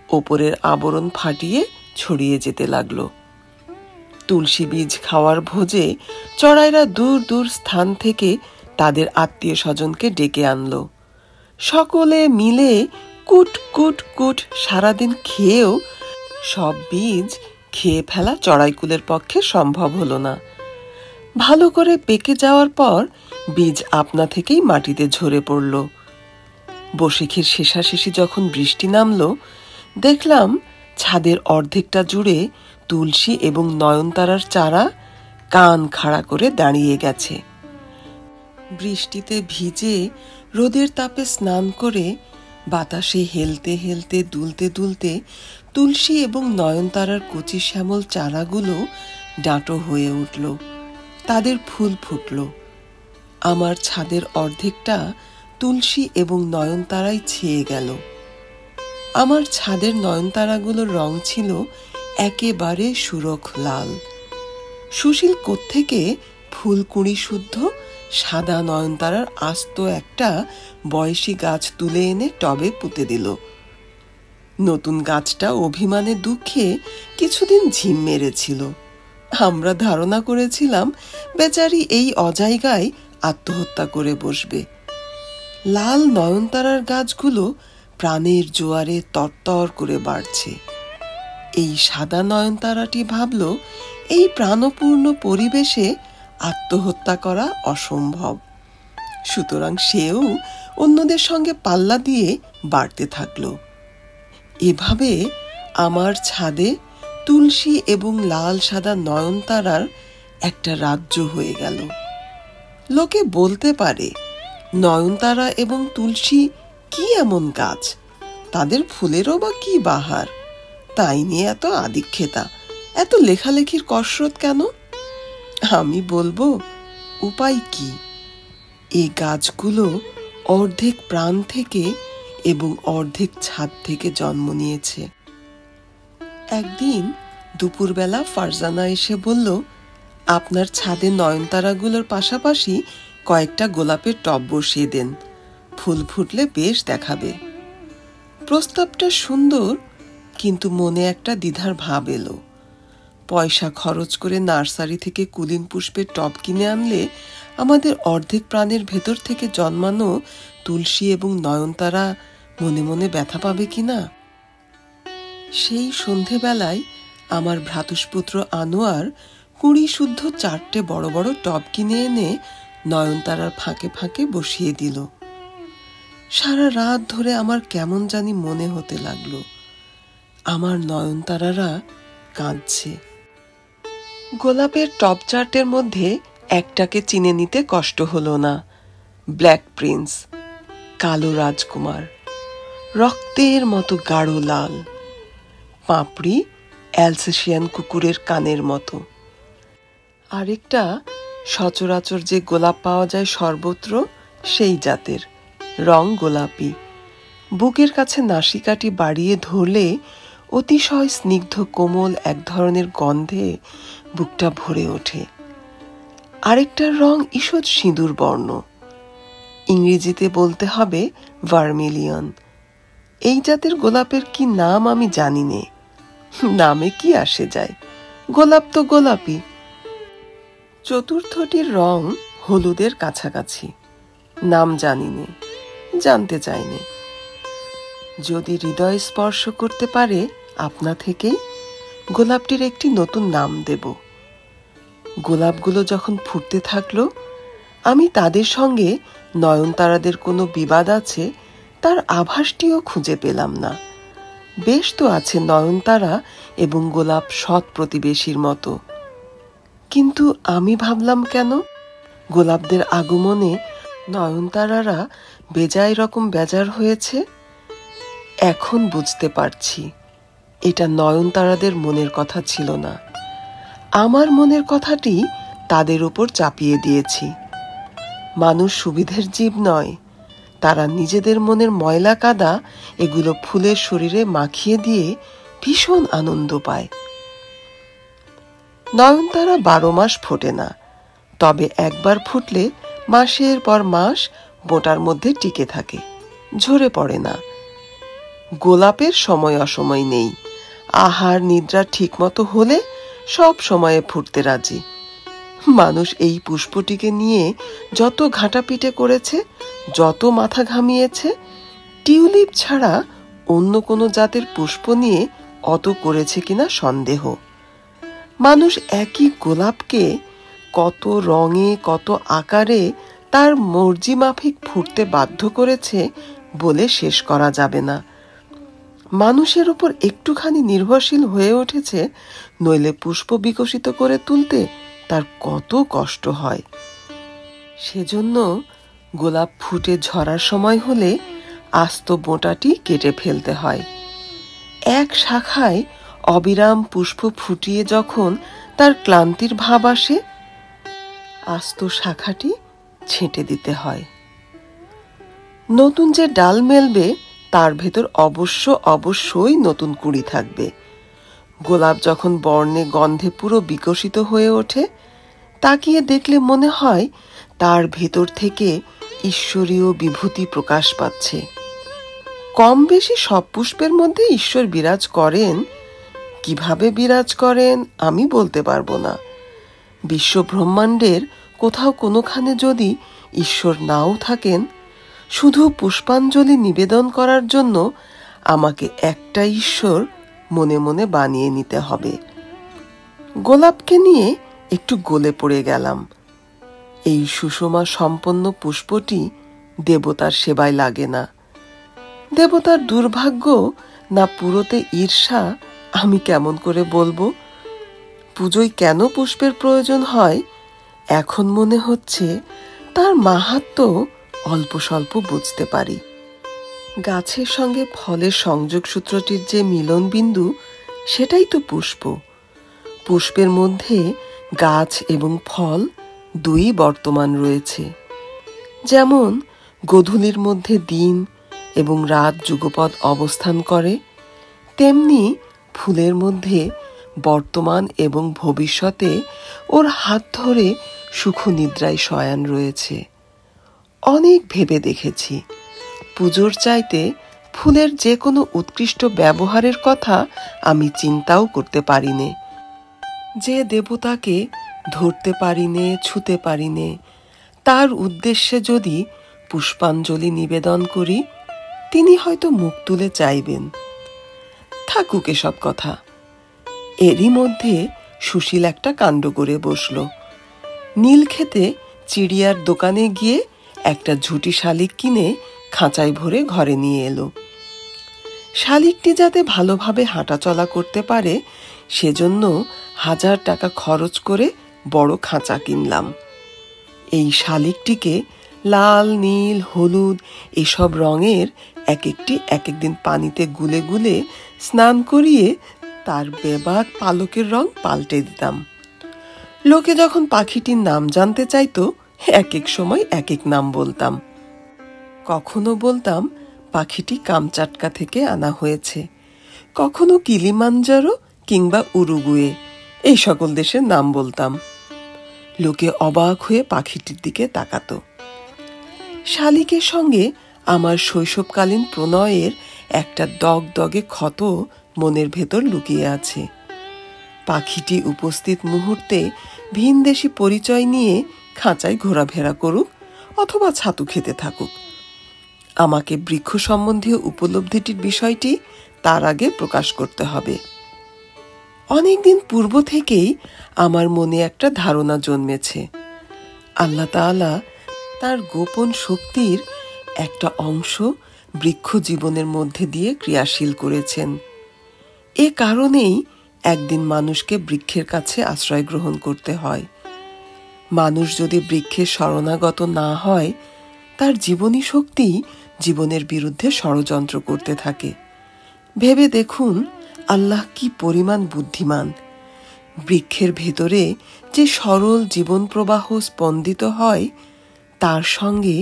ওপরের আবরণ ফাটিয়ে ছড়িয়ে যেতে লাগলো। তুলসী বীজ খাওয়ার ভোজে চড়াইরা দূর দূর স্থান থেকে তাদের আত্মীয় স্বজনকে ডেকে আনলো। সকলে মিলে কুট কুট কুট সারাদিন খেয়েও সব বীজ খেয়ে ফেলা চড়াইকুলের পক্ষে সম্ভব হলো না। ভালো করে পেকে যাওয়ার পর বীজ আপনা থেকেই মাটিতে ঝরে পড়ল। বসিখের শেষাশেষি যখন বৃষ্টি নামলো, দেখলাম ছাদের অর্ধেকটা জুড়ে তুলসী এবং নয়নতারার চারা কান খাড়া করে দাঁড়িয়ে গেছে। বৃষ্টিতে ভিজে রোদের তাপে স্নান করে বাতাসে হেলতে হেলতে দুলতে দুলতে তুলসী এবং নয়নতারার কচি শ্যামল চারাগুলো ডাঁটো হয়ে উঠল, তাদের ফুল ফুটল। আমার ছাদের অর্ধেকটা তুলসী এবং নয়নতারায় ছেয়ে গেল। আমার ছাদের নয়নতারাগুলোর রং ছিল একেবারে সুরখ লাল। সুশীল কোত্থেকে ফুলকুঁড়ি শুদ্ধ সাদা নয়নতারার আস্ত একটা বয়সী গাছ তুলে এনে টবে পুঁতে দিল। নতুন গাছটা অভিমানে দুঃখে কিছুদিন ঝিম মেরেছিল। আমরা ধারণা করেছিলাম বেচারি এই অজায়গায় আত্মহত্যা করে বসবে। লাল নয়নতারার গাছগুলো প্রাণের জোয়ারে তরতর করে বাড়ছে। এই সাদা নয়নতারাটি ভাবল এই প্রাণপূর্ণ পরিবেশে আত্মহত্যা করা অসম্ভব। সুতরাং সেও অন্যদের সঙ্গে পাল্লা দিয়ে বাড়তে থাকলো। এভাবে আমার ছাদে তুলসী এবং লাল সাদা নয়নতারার একটা রাজ্য হয়ে গেল। লোকে বলতে পারে, নয়নতারা এবং তুলসী কি এমন গাছ, তাদের ফুলেরও বা কি বাহার, তাই নিয়ে এত আদিক্ষেতা, এত লেখালেখির কসরত কেন? আমি বলবো, উপায় কি? এই গাছগুলো অর্ধেক প্রাণ থেকে এবং অর্ধেক ছাদ থেকে জন্ম নিয়েছে। একদিন দুপুরবেলা ফারজানা এসে বলল, আপনার ছাদে নয়নতারাগুলোর পাশাপাশি কয়েকটা গোলাপের টব বসিয়ে দেন, ফুল ফুটলে বেশ দেখাবে। প্রস্তাবটা সুন্দর, কিন্তু মনে একটা দ্বিধার ভাব এলো। পয়সা খরচ করে নার্সারি থেকে কুলিন পুষ্পের টব কিনে আনলে আমাদের অর্ধেক প্রাণের ভেতর থেকে জন্মানো তুলসী এবং নয়নতারা মনে মনে ব্যথা পাবে কিনা। সেই সন্ধেবেলায় আমার ভ্রাতুষ্পুত্র আনোয়ার 20 শুদ্ধ 4টে বড় বড় টব কিনে এনে নয়নতারার ফাঁকে ফাঁকে বসিয়ে দিল। সারা রাত ধরে আমার কেমন জানি মনে হতে লাগলো, আমার নয়নতারারা কাঁদছে। গোলাপের টব 4টের মধ্যে একটাকে চিনে নিতে কষ্ট হলো না। ব্ল্যাক প্রিন্স, কালো রাজকুমার, রক্তের মতো গাঢ় লাল, পাপড়ি অ্যালসেশিয়ান কুকুরের কানের মতো। আরেকটা সচরাচর যে গোলাপ পাওয়া যায় সর্বত্র, সেই জাতের, রং গোলাপি, বুকের কাছে নাসিকাটি বাড়িয়ে ধরলে অতিশয় স্নিগ্ধ কোমল এক ধরনের গন্ধে বুকটা ভরে ওঠে। আরেকটার রং ঈষৎ সিঁদুর বর্ণ, ইংরেজিতে বলতে হবে ভার্মিলিয়ন। এই জাতের গোলাপের কি নাম আমি জানি নে, নামে কি আসে যায়, গোলাপ তো গোলাপি। চতুর্থটির রং হলুদের কাছাকাছি, নাম জানি নে, জানতে চাইনি। যদি হৃদয় স্পর্শ করতে পারে আপনা থেকেই গোলাপটির একটি নতুন নাম দেব। গোলাপগুলো যখন ফুটতে থাকলো, আমি তাদের সঙ্গে নয়নতারাদের কোনো বিবাদ আছে তার আভাসটিও খুঁজে পেলাম না। বেশ তো আছে নয়নতারা এবং গোলাপ সৎ প্রতিবেশীর মতো। কিন্তু আমি ভাবলাম, কেন গোলাপদের আগমনে নয়নতারারা বেজায় রকম বেজার হয়েছে। এখন বুঝতে পারছি, এটা নয়নতারাদের মনের কথা ছিল না, আমার মনের কথাটি তাদের উপর চাপিয়ে দিয়েছি। মানুষ সুবিধের জীব নয়, তারা নিজেদের মনের ময়লা কাদা এগুলো ফুলের শরীরে মাখিয়ে দিয়ে ভীষণ আনন্দ পায়। নয়নতারা 12 মাস ফোটে না, তবে একবার ফুটলে মাসের পর মাস বোঁটার মধ্যে টিকে থাকে, ঝরে পড়ে না। গোলাপের সময় অসময় নেই, আহার নিদ্রা ঠিকমতো হলে সব সময়ে ফুটতে রাজি। মানুষ এই পুষ্পটিকে নিয়ে যত ঘাঁটাপিটে করেছে, যত মাথা ঘামিয়েছে, টিউলিপ ছাড়া অন্য কোনো জাতের পুষ্প নিয়ে অত করেছে কিনা সন্দেহ। মানুষ একই গোলাপকে কত রঙে, কত আকারে তার মর্জি মাফিক ফুটতে বাধ্য করেছে বলে শেষ করা যাবে না। মানুষের উপর একটুখানি নির্ভরশীল হয়ে উঠেছে, নইলে পুষ্প বিকশিত করে তুলতে তার কত কষ্ট হয়। সেজন্য গোলাপ ফুটে ঝরার সময় হলে আস্ত বোঁটাটি কেটে ফেলতে হয়। এক শাখায় অবিরাম পুষ্প ফুটিয়ে যখন তার ক্লান্তির ভাব আসে, আস্ত শাখাটি ছেঁটে দিতে হয়। নতুন যে ডাল মেলবে তার ভেতর অবশ্যই নতুন কুঁড়ি থাকবে। গোলাপ যখন বর্ণে গন্ধে পুরো বিকশিত হয়ে ওঠে, তাকিয়ে দেখলে মনে হয় তার ভেতর থেকে ঈশ্বরীয় বিভূতি প্রকাশ পাচ্ছে। কম বেশি সব পুষ্পের মধ্যে ঈশ্বর বিরাজ করেন। কিভাবে বিরাজ করেন আমি বলতে পারবো না। বিশ্ব ব্রহ্মাণ্ডের কোথাও কোনোখানে যদি ঈশ্বর নাও থাকেন, শুধু পুষ্পাঞ্জলি নিবেদন করার জন্য আমাকে একটা ঈশ্বর মনে মনে বানিয়ে নিতে হবে। গোলাপকে নিয়ে একটু গলে পড়ে গেলাম। এই সুষমা সম্পন্ন পুষ্পটি দেবতার সেবায় লাগে না। দেবতার দুর্ভাগ্য না পুরোতে ঈর্ষা আমি কেমন করে বলবো। পুজোয় কেন পুষ্পের প্রয়োজন হয় এখন মনে হচ্ছে তার মাহাত্ম্য অল্প স্বল্প বুঝতে পারি। গাছের সঙ্গে ফলের সংযোগ সূত্রটির যে মিলন বিন্দু, সেটাই তো পুষ্প। পুষ্পের মধ্যে গাছ এবং ফল দুই বর্তমান রয়েছে। যেমন গোধূলির মধ্যে দিন এবং রাত যুগপৎ অবস্থান করে, তেমনি ফুলের মধ্যে বর্তমান এবং ভবিষ্যতে ওর হাত ধরে সুখ নিদ্রায় শয়ান রয়েছে। অনেক ভেবে দেখেছি, পুজোর চাইতে ফুলের যে কোনো উৎকৃষ্ট ব্যবহারের কথা আমি চিন্তাও করতে পারিনে। যে দেবতাকে ধরতে পারিনে, ছুতে পারিনে, তার উদ্দেশ্যে যদি পুষ্পাঞ্জলি নিবেদন করি, তিনি হয়তো মুখ তুলে চাইবেন। থাকুক এসব কথা। এরই মধ্যে সুশীল একটা কাণ্ড করে বসল। নীলক্ষেতে চিড়িয়ার দোকানে গিয়ে একটা ঝুটি শালিক কিনে খাঁচায় ভরে ঘরে নিয়ে এলো। শালিকটি যাতে ভালোভাবে হাঁটাচলা করতে পারে সেজন্য 1000 টাকা খরচ করে বড় খাঁচা কিনলাম। এই শালিকটিকে লাল, নীল, হলুদ এসব রঙের এক একদিন পানিতে গুলে গুলে স্নান করিয়ে তার বেবাক পালকের রং পাল্টে দিতাম। লোকে যখন পাখিটির নাম জানতে চাইতো, এক সময় এক নাম বলতাম। কখনো বলতাম পাখিটি কামচাটকা থেকে আনা হয়েছে, কখনো কিলিমাঞ্জারো কিংবা উরুগুয়ে, এই সকল দেশের নাম বলতাম। লোকে অবাক হয়ে পাখিটির দিকে তাকাতো। শালিকের সঙ্গে আমার শৈশবকালীন প্রণয়ের একটা দগদগে ক্ষত মনের ভেতর লুকিয়ে আছে। পাখিটি উপস্থিত মুহূর্তে ভিনদেশি পরিচয় নিয়ে খাঁচায় ঘোরাফেরা করুক অথবা ছাতু খেতে থাকুক, আমাকে বৃক্ষ সম্বন্ধীয় উপলব্ধিটির বিষয়টি তার আগে প্রকাশ করতে হবে। অনেকদিন পূর্ব থেকেই আমার মনে একটা ধারণা জন্মেছে, আল্লাহ তাআলা তার গোপন শক্তির একটা অংশ বৃক্ষ জীবনের মধ্যে দিয়ে ক্রিয়াশীল করেছেন। এ কারণেই একদিন মানুষকে বৃক্ষের কাছে আশ্রয় গ্রহণ করতে হয়। মানুষ যদি বৃক্ষের শরণাগত না হয়, তার জীবনী শক্তি জীবনের বিরুদ্ধে ষড়যন্ত্র করতে থাকে। ভেবে দেখুন আল্লাহ কি পরিমাণ বুদ্ধিমান। বৃক্ষের ভেতরে যে সরল জীবন প্রবাহ স্পন্দিত হয়, তার সঙ্গে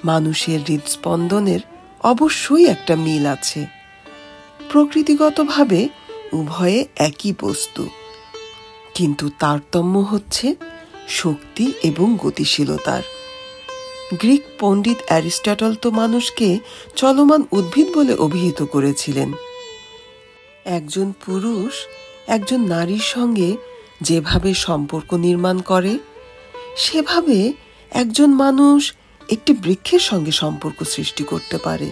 মানুষের হৃদস্পন্দনের অবশ্যই একটা মিল আছে। প্রকৃতিগতভাবে উভয়ে একই বস্তু, কিন্তু তারতম্য হচ্ছে শক্তি এবং গতিশীলতার। গ্রিক পণ্ডিত অ্যারিস্টটল তো মানুষকে চলমান উদ্ভিদ বলে অভিহিত করেছিলেন। একজন পুরুষ একজন নারীর সঙ্গে যেভাবে সম্পর্ক নির্মাণ করে, সেভাবে একজন মানুষ একটি বৃক্ষের সঙ্গে সম্পর্ক সৃষ্টি করতে পারে।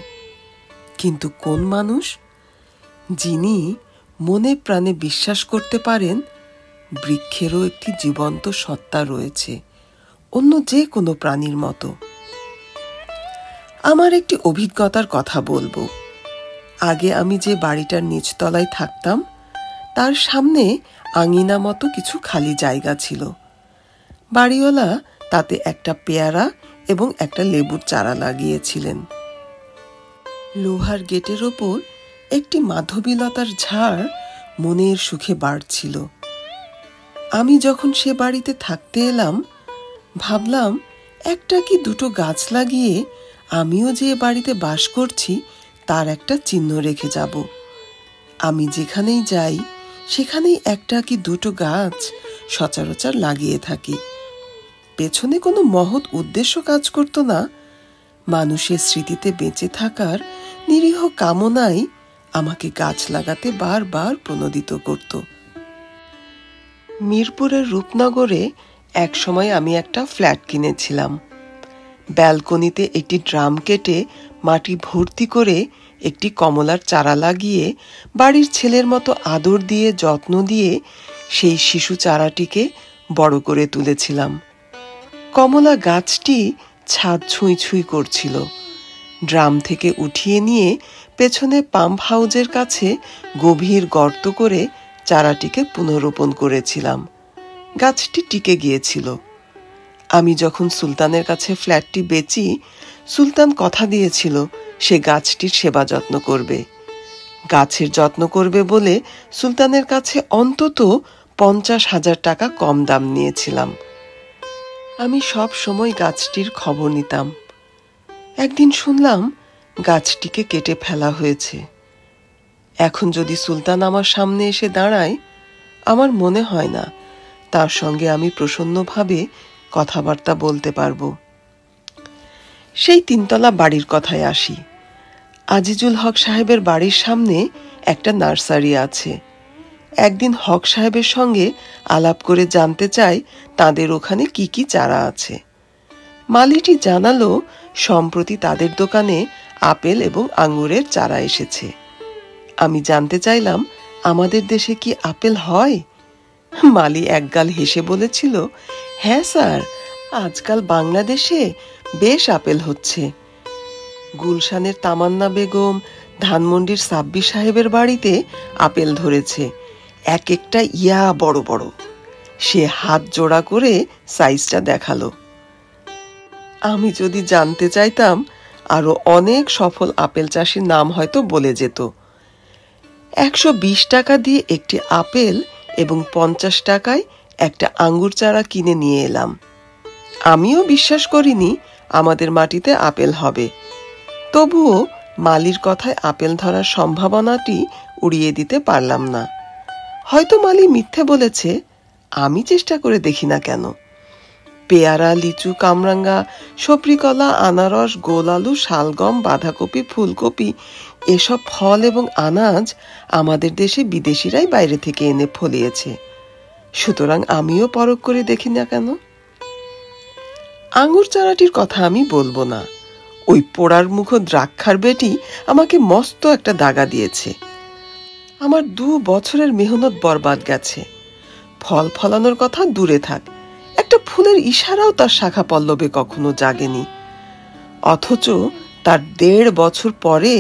কিন্তু কোন মানুষ? যিনি মনে প্রাণে বিশ্বাস করতে পারেন বৃক্ষেরও একটি জীবন্ত সত্তা রয়েছে, অন্য যে কোনো প্রাণীর মতো। আমার একটি অভিজ্ঞতার কথা বলবো। আগে আমি যে বাড়িটার নিচতলায় থাকতাম, তার সামনে আঙিনা মতো কিছু খালি জায়গা ছিল। বাড়িওয়ালা তাতে একটা পেয়ারা এবং একটা লেবুর চারা লাগিয়েছিলেন। লোহার গেটের ওপর একটি মাধবীলতার ঝাড় মনের সুখে বাড়ছিল। আমি যখন সে বাড়িতে থাকতে এলাম, ভাবলাম একটা কি দুটো গাছ লাগিয়ে আমিও যে বাড়িতে বাস করছি তার একটা চিহ্ন রেখে যাব। আমি যেখানেই যাই সেখানেই একটা কি দুটো গাছ সচরাচর লাগিয়ে থাকি। পেছনে কোনো মহৎ উদ্দেশ্য কাজ করত না, মানুষের স্মৃতিতে বেঁচে থাকার নিরীহ কামনাই আমাকে গাছ লাগাতে বারবার প্রণোদিত করত। মিরপুরের রূপনগরে এক সময় আমি একটা ফ্ল্যাট কিনেছিলাম। ব্যালকনিতে একটি ড্রাম কেটে মাটি ভর্তি করে একটি কমলার চারা লাগিয়ে বাড়ির ছেলের মতো আদর দিয়ে যত্ন দিয়ে সেই শিশু চারাটিকে বড় করে তুলেছিলাম। কমলা গাছটি ছাদ ছুঁই ছুঁই করছিল। ড্রাম থেকে উঠিয়ে নিয়ে পেছনে পাম্প হাউজের কাছে গভীর গর্ত করে চারাটিকে পুনরোপণ করেছিলাম। গাছটি টিকে গিয়েছিল। আমি যখন সুলতানের কাছে ফ্ল্যাটটি বেচি, সুলতান কথা দিয়েছিল সে গাছটির সেবা যত্ন করবে। গাছের যত্ন করবে বলে সুলতানের কাছে অন্তত 50,000 টাকা কম দাম নিয়েছিলাম। আমি সব সময় গাছটির খবর নিতাম। একদিন শুনলাম গাছটিকে কেটে ফেলা হয়েছে। এখন যদি সুলতান আমার সামনে এসে দাঁড়ায়, আমার মনে হয় না তার সঙ্গে আমি প্রসন্নভাবে কথাবার্তা বলতে পারবো। সেই 3তলা বাড়ির কথায় আসি। আজিজুল হক সাহেবের বাড়ির সামনে একটা নার্সারি আছে। একদিন হক সাহেবের সঙ্গে আলাপ করে জানতে চাই তাদের ওখানে কি কি চারা আছে। মালিটি জানালো সম্প্রতি তাদের দোকানে আপেল এবং আঙ্গুরের চারা এসেছে। আমি জানতে চাইলাম আমাদের দেশে কি আপেল হয়? মালি একগাল হেসে বলেছিল, হ্যাঁ স্যার, আজকাল বাংলাদেশে বেশ আপেল হচ্ছে। গুলশানের তামান্না বেগম, ধানমন্ডির সাব্বির সাহেবের বাড়িতে আপেল ধরেছে, এক একটা ইয়া বড় বড়। সে হাত জোড়া করে সাইজটা দেখালো। আমি যদি জানতে চাইতাম, আরো অনেক সফল আপেল চাষির নাম হয়তো বলে যেত। 120 টাকা দিয়ে একটি আপেল এবং 50 টাকায় একটা আঙ্গুর চারা কিনে নিয়ে এলাম। আমিও বিশ্বাস করিনি আমাদের মাটিতে আপেল হবে। তবুও মালির কথায় আপেল ধরার সম্ভাবনাটি উড়িয়ে দিতে পারলাম না। হয়তো মালি মিথ্যে বলেছে, আমি চেষ্টা করে দেখি না কেন। পেয়ারা, লিচু, কামরাঙ্গা, সপরিকলা, আনারস, গোল আলু, শালগম, বাঁধাকপি, ফুলকপি এসব ফল এবং আনাজ আমাদের দেশে বিদেশিরাই বাইরে থেকে এনে ফলিয়েছে। সুতরাং আমিও পরখ করে দেখি না কেন। আঙ্গুর চারাটির কথা আমি বলবো না। ওই পোড়ার মুখ দ্রাক্ষার বেটি আমাকে মস্ত একটা দাগা দিয়েছে। আমার 2 বছরের মেহনত বরবাদ গেছে। ফল ফলানোর কথা দূরে থাক, একটা ফুলের ইশারাও তার শাখা পল্লবে কখনো জাগেনি। অথচ তার 1.5 বছর পরে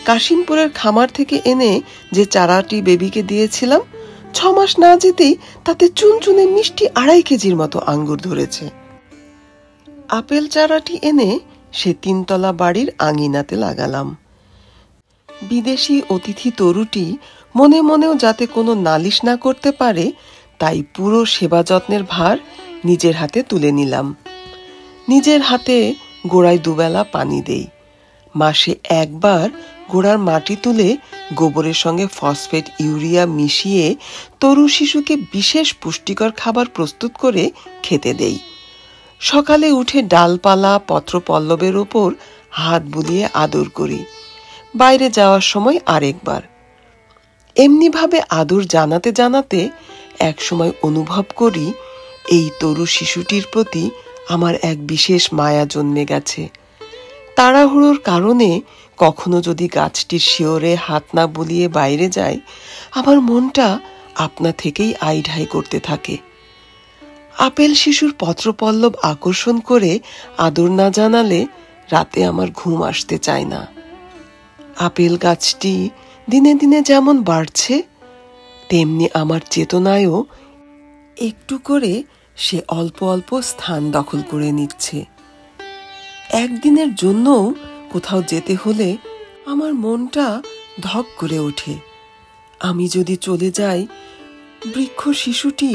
কাশিমপুরের খামার থেকে এনে যে চারাটি বেবিকে দিয়েছিলাম, 6 মাস না যেতেই তাতে চুনচুনে মিষ্টি 2.5 কেজির মতো আঙ্গুর ধরেছে। আপেল চারাটি এনে সে 3তলা বাড়ির আঙিনাতে লাগালাম। বিদেশি অতিথি তরুটি মনে মনেও যাতে কোনো নালিশ না করতে পারে, তাই পুরো সেবা যত্নের ভার নিজের হাতে তুলে নিলাম। নিজের হাতে গোড়ায় 2 বেলা পানি দেই। মাসে একবার গোড়ার মাটি তুলে গোবরের সঙ্গে ফসফেট ইউরিয়া মিশিয়ে তরু শিশুকে বিশেষ পুষ্টিকর খাবার প্রস্তুত করে খেতে দেই। সকালে উঠে ডালপালা পত্রপল্লবের ওপর হাত বুলিয়ে আদর করি। বাইরে যাওয়ার সময় আরেকবার। এমনিভাবে আদর জানাতে জানাতে একসময় অনুভব করি এই তরু শিশুটির প্রতি আমার এক বিশেষ মায়া জন্মে গেছে। তাড়াহুড়োর কারণে কখনো যদি গাছটির শিওরে হাত না বুলিয়ে বাইরে যায়, আমার মনটা আপনা থেকেই আইঢাই করতে থাকে। আপেল শিশুর পত্রপল্লব আকর্ষণ করে আদর না জানালে রাতে আমার ঘুম আসতে চায় না। আপেল গাছটি দিনে দিনে যেমন বাড়ছে, তেমনি আমার চেতনায়ও একটু করে সে অল্প অল্প স্থান দখল করে নিচ্ছে। একদিনের জন্যও কোথাও যেতে হলে আমার মনটা ধক করে ওঠে। আমি যদি চলে যাই, বৃক্ষ শিশুটি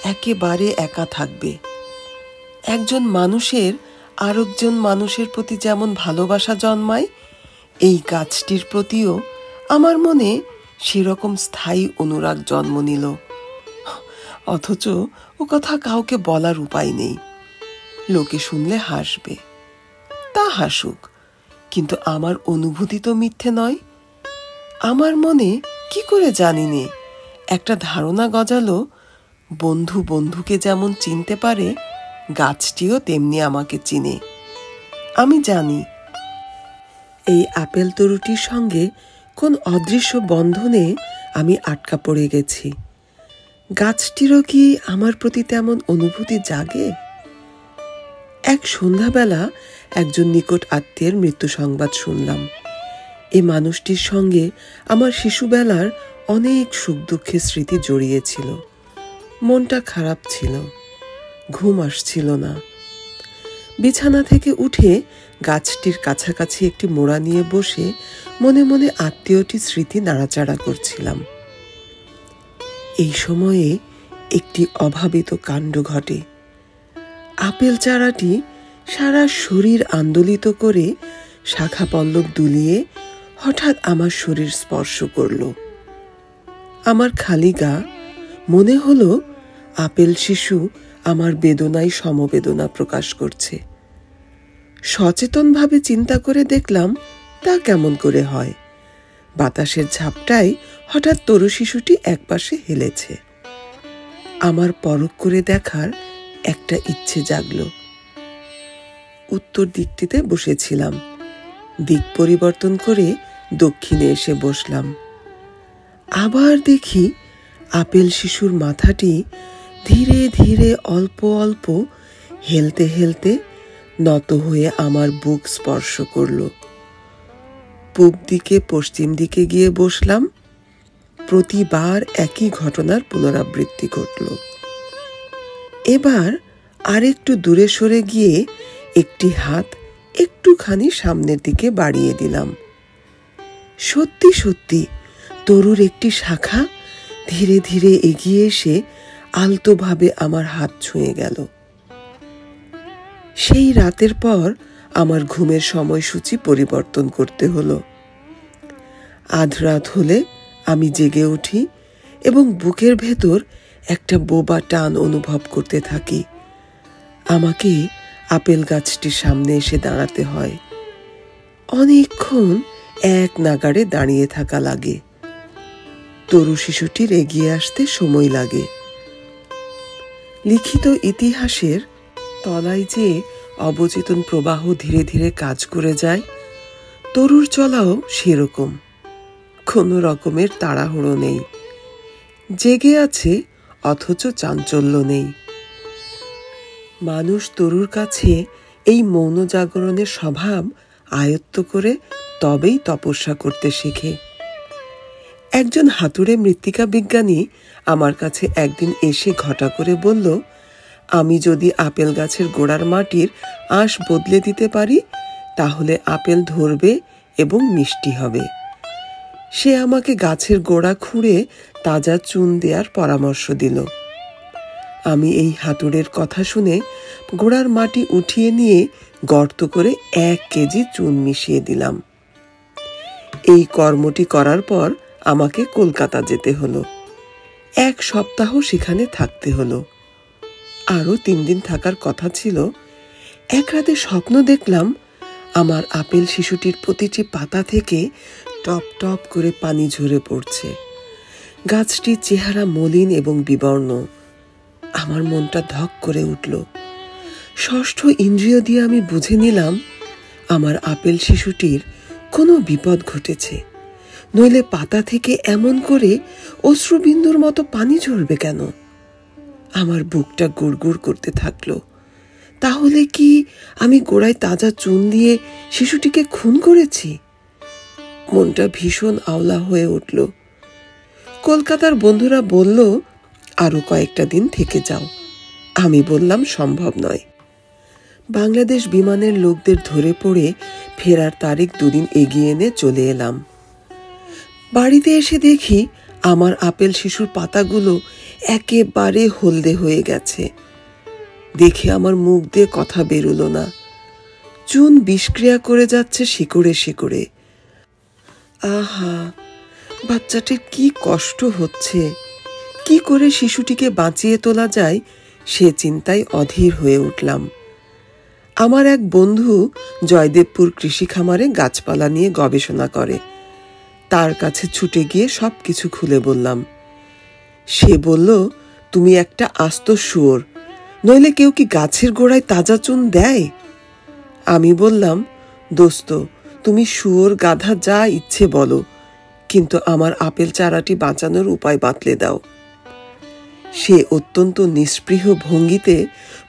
একেবারে একা থাকবে। একজন মানুষের আরেকজন মানুষের প্রতি যেমন ভালোবাসা জন্মায়, এই গাছটির প্রতিও আমার মনে সেরকম স্থায়ী অনুরাগ জন্ম নিল। অথচ ও কথা কাউকে বলার উপায় নেই। লোকে শুনলে হাসবে, তা হাসুক, কিন্তু আমার অনুভূতি তো মিথ্যে নয়। আমার মনে কি করে জানি নে একটা ধারণা গজালো, বন্ধু বন্ধুকে যেমন চিনতে পারে, গাছটিও তেমনি আমাকে চিনে। আমি জানি এই আপেল তরুটির সঙ্গে কোন অদৃশ্য বন্ধনে আমি আটকা পড়ে গেছি। গাছটিরও কি আমার প্রতি তেমন অনুভূতি জাগে? এক সন্ধ্যাবেলা একজন নিকট আত্মীয়ের মৃত্যু সংবাদ শুনলাম। এ মানুষটির সঙ্গে আমার শিশুবেলার অনেক সুখ দুঃখের স্মৃতি জড়িয়েছিল। মনটা খারাপ ছিল, ঘুম আসছিল না। বিছানা থেকে উঠে গাছটির কাছাকাছি একটি মোড়া নিয়ে বসে মনে মনে আত্মীয়টির স্মৃতি নাড়াচাড়া করছিলাম। এই সময়ে একটি অভাবিত কাণ্ড ঘটে। আপেল চারাটি সারা শরীর আন্দোলিত করে শাখা পল্লব দুলিয়ে হঠাৎ আমার শরীর স্পর্শ করল। আমার খালি গা, মনে হলো আপেল শিশু আমার বেদনায় সমবেদনা প্রকাশ করছে। সচেতনভাবে চিন্তা করে দেখলাম, তা কেমন করে হয়? বাতাসের ঝাপটায় হঠাৎ তরু শিশুটি একপাশে হেলেছে। আমার পরখ করে দেখার একটা ইচ্ছে জাগল। উত্তর দিকটিতে বসেছিলাম। দিক পরিবর্তন করে দক্ষিণে এসে বসলাম। আবার দেখি আপেল শিশুর মাথাটি ধীরে ধীরে অল্প অল্প হেলতে হেলতে নত হয়ে আমার বুক স্পর্শ করল। পূব দিকে পশ্চিম দিকে গিয়ে বসলাম। প্রতিবার একই ঘটনার পুনরাবৃত্তি ঘটল। এবার আরেকটু দূরে সরে গিয়ে একটি হাত একটুখানি সামনের দিকে বাড়িয়ে দিলাম। সত্যি সত্যি তরুর একটি শাখা ধীরে ধীরে এগিয়ে এসে আলতোভাবে আমার হাত ছুঁয়ে গেল। সেই রাতের পর আমার ঘুমের সময়সূচি পরিবর্তন করতে হলো। আধরাত হলে আমি জেগে উঠি এবং বুকের ভেতর একটা বোবা টান অনুভব করতে থাকি। আমাকে আপেল গাছটির সামনে এসে দাঁড়াতে হয়। অনেকক্ষণ এক নাগাড়ে দাঁড়িয়ে থাকা লাগে। তরু শিশুটির এগিয়ে আসতে সময় লাগে। লিখিত ইতিহাসের তলায় যে অবচেতন প্রবাহ ধীরে ধীরে কাজ করে যায়, তরুর চলাও সেরকম। কোনো রকমের তাড়াহুড়ো নেই, জেগে আছে অথচ চাঞ্চল্য নেই। মানুষ তরুর কাছে এই মৌন জাগরণের স্বভাব আয়ত্ত করে তবেই তপস্যা করতে শেখে। একজন হাতুড়ে মৃত্তিকা বিজ্ঞানী আমার কাছে একদিন এসে ঘটা করে বলল, আমি যদি আপেল গাছের গোড়ার মাটির আঁশ বদলে দিতে পারি, তাহলে আপেল ধরবে এবং মিষ্টি হবে। সে আমাকে গাছের গোড়া খুঁড়ে তাজা চুন দেওয়ার পরামর্শ দিল। আমি এই হাতুড়ের কথা শুনে গোড়ার মাটি উঠিয়ে নিয়ে গর্ত করে 1 কেজি চুন মিশিয়ে দিলাম। এই কর্মটি করার পর আমাকে কলকাতা যেতে হলো। 1 সপ্তাহ সেখানে থাকতে হলো। আরও 3 দিন থাকার কথা ছিল। এক রাতে স্বপ্ন দেখলাম আমার আপেল শিশুটির প্রতিটি পাতা থেকে টপ টপ করে পানি ঝরে পড়ছে। গাছটির চেহারা মলিন এবং বিবর্ণ। আমার মনটা ধক করে উঠল। ষষ্ঠ ইন্দ্রিয় দিয়ে আমি বুঝে নিলাম আমার আপেল শিশুটির কোনো বিপদ ঘটেছে, নইলে পাতা থেকে এমন করে অশ্রুবিন্দুর মতো পানি ঝরবে কেন? আমার বুকটা গুড়গুড় করতে থাকলো। তাহলে কি আমি গোড়ায় তাজা চুন দিয়ে শিশুটিকে খুন করেছি? মনটা ভীষণ আওলা হয়ে উঠল। কলকাতার বন্ধুরা বলল, আরো কয়েকটা দিন থেকে যাও। আমি বললাম সম্ভব নয়। বাংলাদেশ বিমানের লোকদের ধরে পড়ে ফেরার তারিখ 2 দিন এগিয়ে এনে চলে এলাম। বাড়িতে এসে দেখি আমার আপেল শিশুর পাতাগুলো একেবারে হলদে হয়ে গেছে। দেখে আমার মুখ দিয়ে কথা বেরোলো না। চুন বিষক্রিয়া করে যাচ্ছে শিকড়ে শিকড়ে। আহা, বাচ্চাটির কি কষ্ট হচ্ছে। কি করে শিশুটিকে বাঁচিয়ে তোলা যায় সে চিন্তায় অধীর হয়ে উঠলাম। আমার এক বন্ধু জয়দেবপুর কৃষি খামারে গাছপালা নিয়ে গবেষণা করে। তার কাছে ছুটে গিয়ে সবকিছু খুলে বললাম। সে বলল, তুমি একটা আস্ত শুয়োর, নইলে কেউ কি গাছের গোড়ায় তাজা চুন দেয়? আমি বললাম, দোস্ত, তুমি শুয়োর গাধা যা ইচ্ছে বলো, কিন্তু আমার আপেল চারাটি বাঁচানোর উপায় বাতলে দাও। সে অত্যন্ত নিস্পৃহ ভঙ্গিতে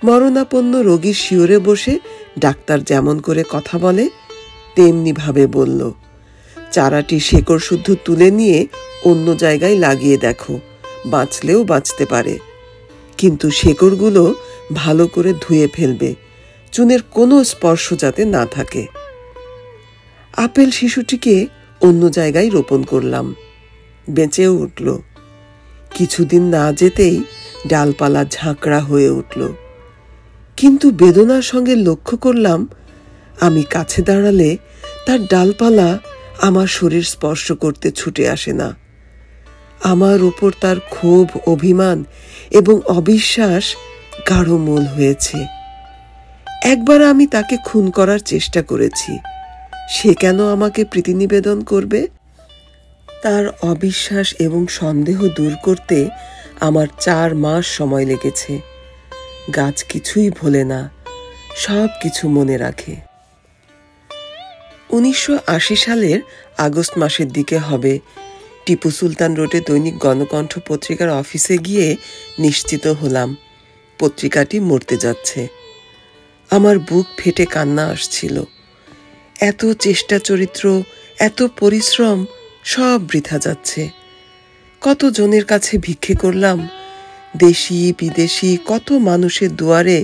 মরণাপন্ন রোগীর শিয়রে বসে ডাক্তার যেমন করে কথা বলে তেমনি ভাবে বলল, চারাটি শেকড় শুদ্ধ তুলে নিয়ে অন্য জায়গায় লাগিয়ে দেখো, বাঁচলেও বাঁচতে পারে, কিন্তু শেকড়গুলো ভালো করে ধুয়ে ফেলবে, চুনের কোনো স্পর্শ যাতে না থাকে। আপেল শিশুটিকে অন্য জায়গায় রোপণ করলাম। বেঁচেও উঠল। কিছুদিন না যেতেই ডালপালা ঝাঁকড়া হয়ে উঠল। কিন্তু বেদনার সঙ্গে লক্ষ্য করলাম আমি কাছে দাঁড়ালে তার ডালপালা আমার শরীর স্পর্শ করতে ছুটে আসে না। আমার উপর তার ক্ষোভ, অভিমান এবং অবিশ্বাস গাঢ় মূল হয়েছে। একবার আমি তাকে খুন করার চেষ্টা করেছি। সে কেন আমাকে প্রীতি নিবেদন করবে? তার অবিশ্বাস এবং সন্দেহ দূর করতে আমার 4 মাস সময় লেগেছে। গাছ কিছুই ভোলে না, সব কিছু মনে রাখে। 1980 সালের আগস্ট মাসের দিকে হবে। টিপু সুলতান রোডে দৈনিক গণকণ্ঠ পত্রিকার অফিসে গিয়ে নিশ্চিত হলাম পত্রিকাটি মরতে যাচ্ছে। আমার বুক ফেটে কান্না আসছিল। এত চেষ্টা চরিত্র, এত পরিশ্রম সব বৃথা যাচ্ছে। কত জনের কাছে ভিক্ষে করলাম, দেশি বিদেশি কত মানুষের দুয়ারে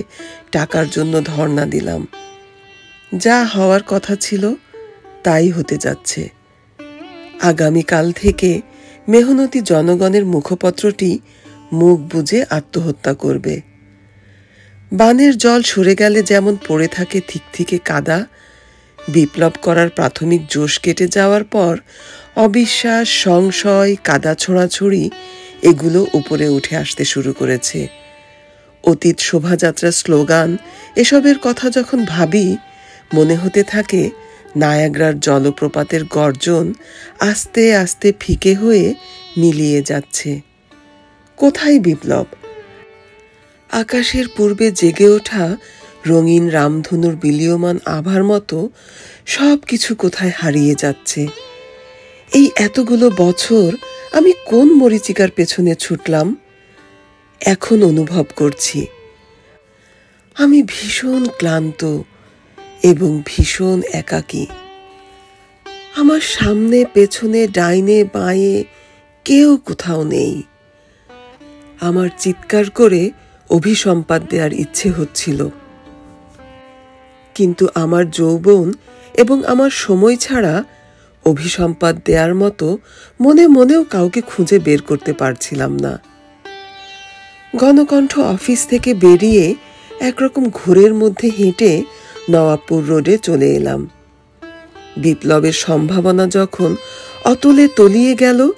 টাকার জন্য ধর্ণা দিলাম। যা হওয়ার কথা ছিল তাই হতে যাচ্ছে। আগামীকাল থেকে মেহনতি জনগণের মুখপত্রটি মুখ বুজে আত্মহত্যা করবে। বানের জল সরে গেলে যেমন পড়ে থাকে থিকথিকে কাদা, বিপ্লব করার প্রাথমিক জোশ কেটে যাওয়ার পর অবিশ্বাস, সংশয়, কাদা ছোঁড়াছুড়ি এগুলো উপরে উঠে আসতে শুরু করেছে। অতীত শোভাযাত্রার স্লোগান এসবের কথা যখন ভাবি, মনে হতে থাকে নায়াগ্রার জলপ্রপাতের গর্জন আস্তে আস্তে ফিকে হয়ে মিলিয়ে যাচ্ছে। কোথায় বিপ্লব? আকাশের পূর্বে জেগে ওঠা রঙিন রামধনুর বিলীয়মান আভার মতো সব কিছু কোথায় হারিয়ে যাচ্ছে। এই এতগুলো বছর আমি কোন মরীচিকার পেছনে ছুটলাম? এখন অনুভব করছি আমি ভীষণ ক্লান্ত এবং ভীষণ একাকী। আমার সামনে, পেছনে, ডাইনে বাঁয়ে কেউ কোথাও নেই। আমার চিৎকার করে অভিসম্পাদ দেওয়ার ইচ্ছে হচ্ছিল, কিন্তু আমার যৌবন এবং আমার সময় ছাড়া অভিসম্পাদ দেওয়ার মতো মনে মনেও কাউকে খুঁজে বের করতে পারছিলাম না। গণকণ্ঠ অফিস থেকে বেরিয়ে একরকম ঘোরের মধ্যে হেঁটে নওয়াবপুর রোডে চলে এলাম। বিপ্লবের সম্ভাবনা যখন অতলে তলিয়ে গেল,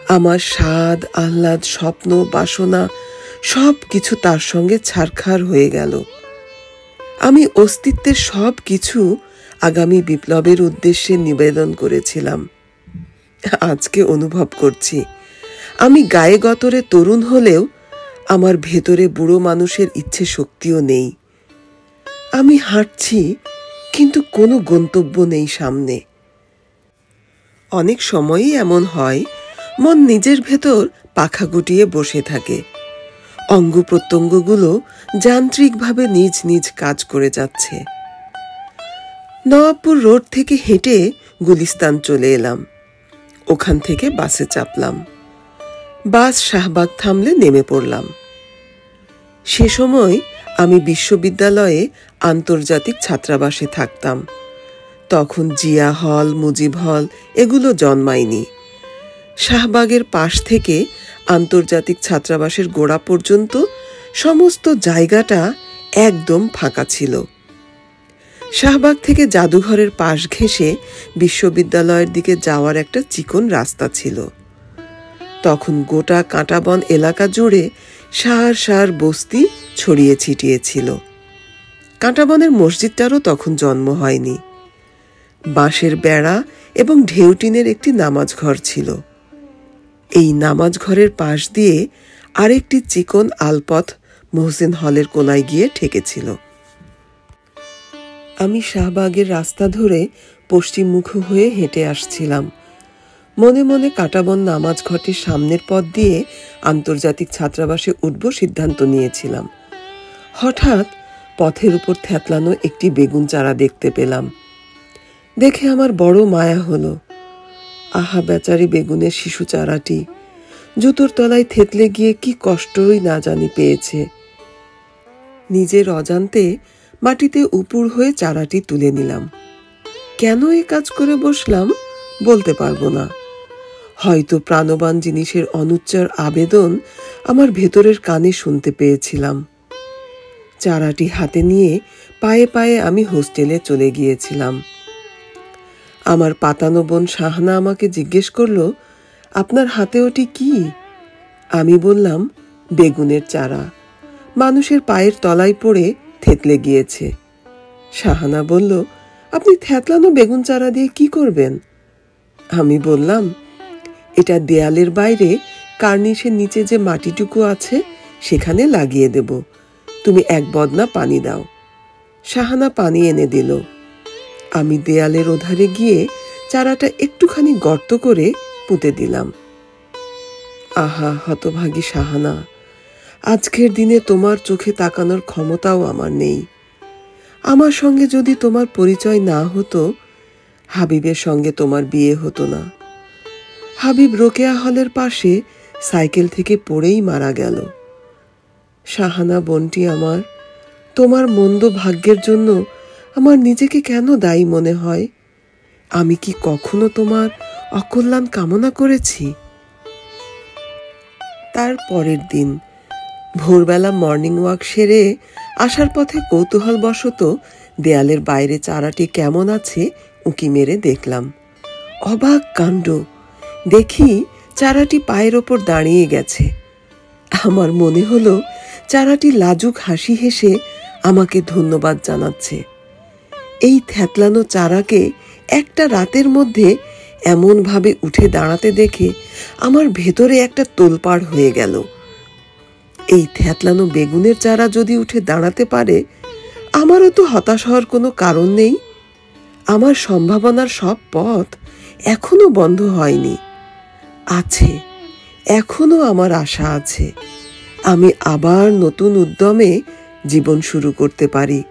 আমার স্বাদ, আহ্লাদ, স্বপ্ন, বাসনা সব কিছু তার সঙ্গে ছারখার হয়ে গেল। আমি অস্তিত্বের সব কিছু আগামী বিপ্লবের উদ্দেশ্যে নিবেদন করেছিলাম। আজকে অনুভব করছি, আমি গায়ে গতরে তরুণ হলেও আমার ভেতরে বুড়ো মানুষের ইচ্ছে শক্তিও নেই। আমি হাঁটছি, কিন্তু কোনো গন্তব্য নেই সামনে। অনেক সময়ই এমন হয়, মন নিজের ভেতর পাখা গুটিয়ে বসে থাকে। অঙ্গ প্রত্যঙ্গগুলো যান্ত্রিকভাবে নিজ নিজ কাজ করে যাচ্ছে। নওয়াবপুর রোড থেকে হেঁটে গুলিস্তান চলে এলাম। ওখান থেকে বাসে চাপলাম। বাস শাহবাগ থামলে নেমে পড়লাম। সে সময় আমি বিশ্ববিদ্যালয়ে আন্তর্জাতিক ছাত্রাবাসে থাকতাম। তখন জিয়া হল, মুজিব হল এগুলো জন্মায়নি। শাহবাগের পাশ থেকে আন্তর্জাতিক ছাত্রাবাসের গোড়া পর্যন্ত সমস্ত জায়গাটা একদম ফাঁকা ছিল। শাহবাগ থেকে জাদুঘরের পাশ ঘেঁষে বিশ্ববিদ্যালয়ের দিকে যাওয়ার একটা চিকন রাস্তা ছিল। তখন গোটা কাঁটাবন এলাকা জুড়ে সার সার বস্তি ছড়িয়ে ছিটিয়ে ছিল। কাঁটাবনের মসজিদটারও তখন জন্ম হয়নি। বাঁশের বেড়া এবং ঢেউটিনের একটি নামাজ ঘর ছিল। এই নামাজ ঘরের পাশ দিয়ে আরেকটি চিকন আলপথ মোহসিন হলের কোনায় গিয়ে ঠেকেছিল। আমি শাহবাগের রাস্তা ধরে পশ্চিমমুখ হয়ে হেঁটে আসছিলাম। মনে মনে কাঁটাবন নামাজ ঘরটির সামনের পথ দিয়ে আন্তর্জাতিক ছাত্রাবাসে উঠব সিদ্ধান্ত নিয়েছিলাম। হঠাৎ পথের উপর থ্যাতলানো একটি বেগুন চারা দেখতে পেলাম। দেখে আমার বড় মায়া হলো। আহা, বেচারি বেগুনের শিশু চারাটি জুতোর তলায় থেতলে গিয়ে কি কষ্টই না জানি পেয়েছে। নিজের অজান্তে মাটিতে উপুড় হয়ে চারাটি তুলে নিলাম। কেন এই কাজ করে বসলাম বলতে পারবো না। হয়তো প্রাণবান জিনিসের অনুচ্চার আবেদন আমার ভেতরের কানে শুনতে পেয়েছিলাম। চারাটি হাতে নিয়ে পায়ে পায়ে আমি হোস্টেলে চলে গিয়েছিলাম। আমার পাতানো বোন শাহানা আমাকে জিজ্ঞেস করলো, আপনার হাতে ওটি কি? আমি বললাম, বেগুনের চারা, মানুষের পায়ের তলায় পড়ে থেতলে গিয়েছে। শাহানা বলল, আপনি থ্যাতলানো বেগুন চারা দিয়ে কি করবেন? আমি বললাম, এটা দেয়ালের বাইরে কার্নিশের নিচে যে মাটিটুকু আছে সেখানে লাগিয়ে দেব। তুমি এক বদনা পানি দাও। শাহানা পানি এনে দিল। আমি দেয়ালের ওধারে গিয়ে চারাটা একটুখানি গর্ত করে পুঁতে দিলাম। আহা, হতভাগী শাহানা, আজকের দিনে তোমার চোখে তাকানোর ক্ষমতাও আমার নেই। আমার সঙ্গে যদি তোমার পরিচয় না হতো, হাবিবের সঙ্গে তোমার বিয়ে হতো না। হাবিব রোকেয়া হলের পাশে সাইকেল থেকে পড়েই মারা গেল। শাহানা বোনটি আমার, তোমার মন্দ ভাগ্যের জন্য আমার নিজেকে কেন দায়ী মনে হয়? আমি কি কখনো তোমার অকল্যাণ কামনা করেছি? তার পরের দিন ভোরবেলা মর্নিং ওয়াক সেরে আসার পথে কৌতূহলবশত দেয়ালের বাইরে চারাটি কেমন আছে উঁকি মেরে দেখলাম। অবাক কাণ্ড! দেখি চারাটি পায়ের ওপর দাঁড়িয়ে গেছে। আমার মনে হলো চারাটি লাজুক হাসি হেসে আমাকে ধন্যবাদ জানাচ্ছে। এই থ্যাতলানো চারাকে একটা রাতের মধ্যে এমনভাবে উঠে দাঁড়াতে দেখে আমার ভেতরে একটা তোলপাড় হয়ে গেল। এই থ্যাতলানো বেগুনের চারা যদি উঠে দাঁড়াতে পারে, আমারও তো হতাশ হওয়ার কোনো কারণ নেই। আমার সম্ভাবনার সব পথ এখনো বন্ধ হয়নি। আছে, এখনো আমার আশা আছে। আমি আবার নতুন উদ্যমে জীবন শুরু করতে পারি।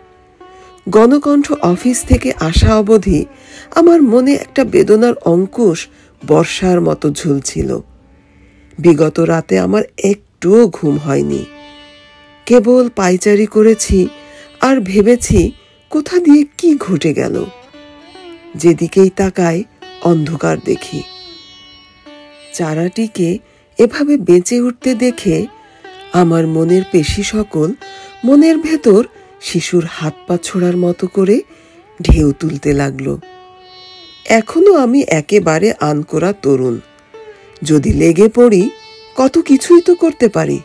গণকণ্ঠ অফিস থেকে আসা অবধি আমার মনে একটা বেদনার অঙ্কুশ বর্ষার মতো ঝুলছিল। বিগত রাতে আমার একটুও ঘুম হয়নি। কেবল পায়চারি করেছি আর ভেবেছি কোথা দিয়ে কি ঘটে গেল। যেদিকেই তাকাই অন্ধকার দেখি। চারাটিকে এভাবে বেঁচে উঠতে দেখে আমার মনের পেশি সকল মনের ভেতর শিশুর হাত পা ছোড়ার মতো করে ঢেউ তুলতে লাগলো। এখনো আমি একেবারে আনকোরা তরুণ, যদি লেগে পড়ি কত কিছুই তো করতে পারি।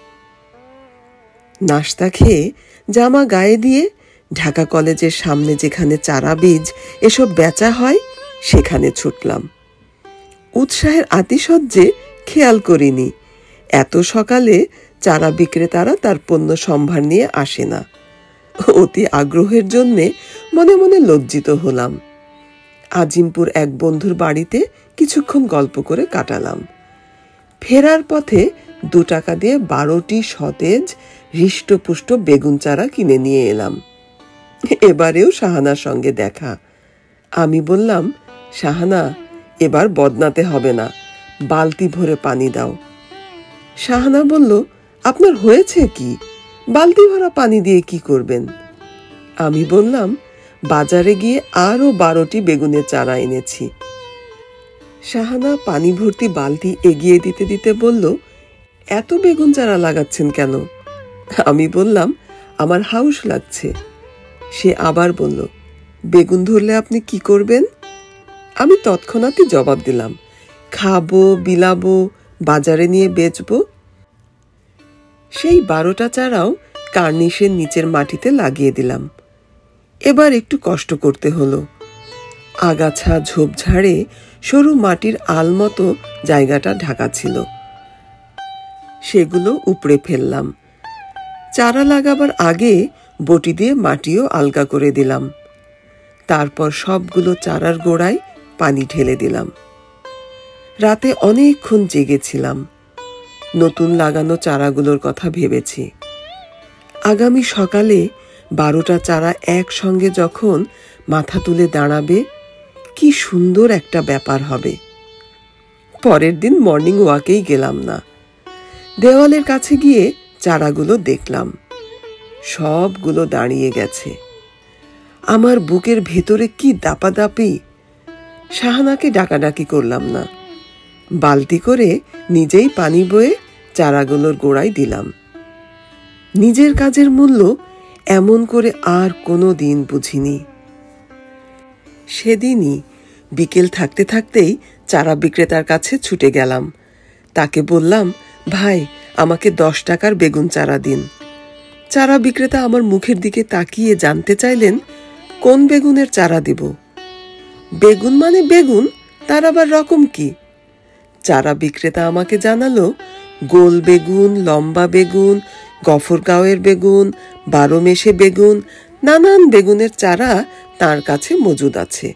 নাস্তা খেয়ে জামা গায়ে দিয়ে ঢাকা কলেজের সামনে যেখানে চারা বীজ এসব বেচা হয় সেখানে ছুটলাম। উৎসাহের আতিশয্যে খেয়াল করিনি এত সকালে চারা বিক্রেতারা তার পণ্য সম্ভার নিয়ে আসে না। অতি আগ্রহের জন্যে মনে মনে লজ্জিত হলাম। আজিমপুর এক বন্ধুর বাড়িতে কিছুক্ষণ গল্প করে কাটালাম। ফেরার পথে 2 টাকা দিয়ে 12টি সতেজ হৃষ্টপুষ্ট বেগুন চারা কিনে নিয়ে এলাম। এবারেও শাহানার সঙ্গে দেখা। আমি বললাম, শাহানা, এবার বদনাতে হবে না, বালতি ভরে পানি দাও। শাহানা বলল, আপনার হয়েছে কি? বালতি ভরা পানি দিয়ে কি করবেন? আমি বললাম, বাজারে গিয়ে আরো 12টি বেগুনের চারা এনেছি। শাহানা পানি ভর্তি বালতি এগিয়ে দিতে দিতে বলল, এত বেগুন চারা লাগাচ্ছেন কেন? আমি বললাম, আমার হাউস লাগছে। সে আবার বলল, বেগুন ধরলে আপনি কি করবেন? আমি তৎক্ষণাৎই জবাব দিলাম, খাবো, বিলাবো, বাজারে নিয়ে বেচবো। সেই 12টা চারাও কার্নিশের নিচের মাটিতে লাগিয়ে দিলাম। এবার একটু কষ্ট করতে হলো। আগাছা ঝোপঝাড়ে সরু মাটির আল মতো জায়গাটা ঢাকা ছিল, সেগুলো উপড়ে ফেললাম। চারা লাগাবার আগে বটি দিয়ে মাটিও আলগা করে দিলাম। তারপর সবগুলো চারার গোড়ায় পানি ঢেলে দিলাম। রাতে অনেকক্ষণ জেগেছিলাম। নতুন লাগানো চারাগুলোর কথা ভেবেছি। আগামী সকালে 12টা চারা একসঙ্গে যখন মাথা তুলে দাঁড়াবে, কি সুন্দর একটা ব্যাপার হবে। পরের দিন মর্নিং ওয়াকেই গেলাম না। দেওয়ালের কাছে গিয়ে চারাগুলো দেখলাম, সবগুলো দাঁড়িয়ে গেছে। আমার বুকের ভেতরে কি দাপাদাপি। শাহানাকে ডাকাডাকি করলাম না। বালতি করে নিজেই পানি বয়ে চারাগুলোর গোড়ায় দিলাম। নিজের কাজের মূল্য এমন করে আর কোনো দিন বুঝিনি। সেদিনই বিকেল থাকতে থাকতেই চারা বিক্রেতার কাছে ছুটে গেলাম। তাকে বললাম, ভাই, আমাকে 10 টাকার বেগুন চারা দিন। চারা বিক্রেতা আমার মুখের দিকে তাকিয়ে জানতে চাইলেন, কোন বেগুনের চারা দেব? বেগুন মানে বেগুন, তার আবার রকম কি? চারা বিক্রেতা আমাকে জানালো, গোল বেগুন, লম্বা বেগুন, গফরগাঁওয়ের বেগুন, 12 মেশে বেগুন, নানান বেগুনের চারা তার কাছে মজুদ আছে।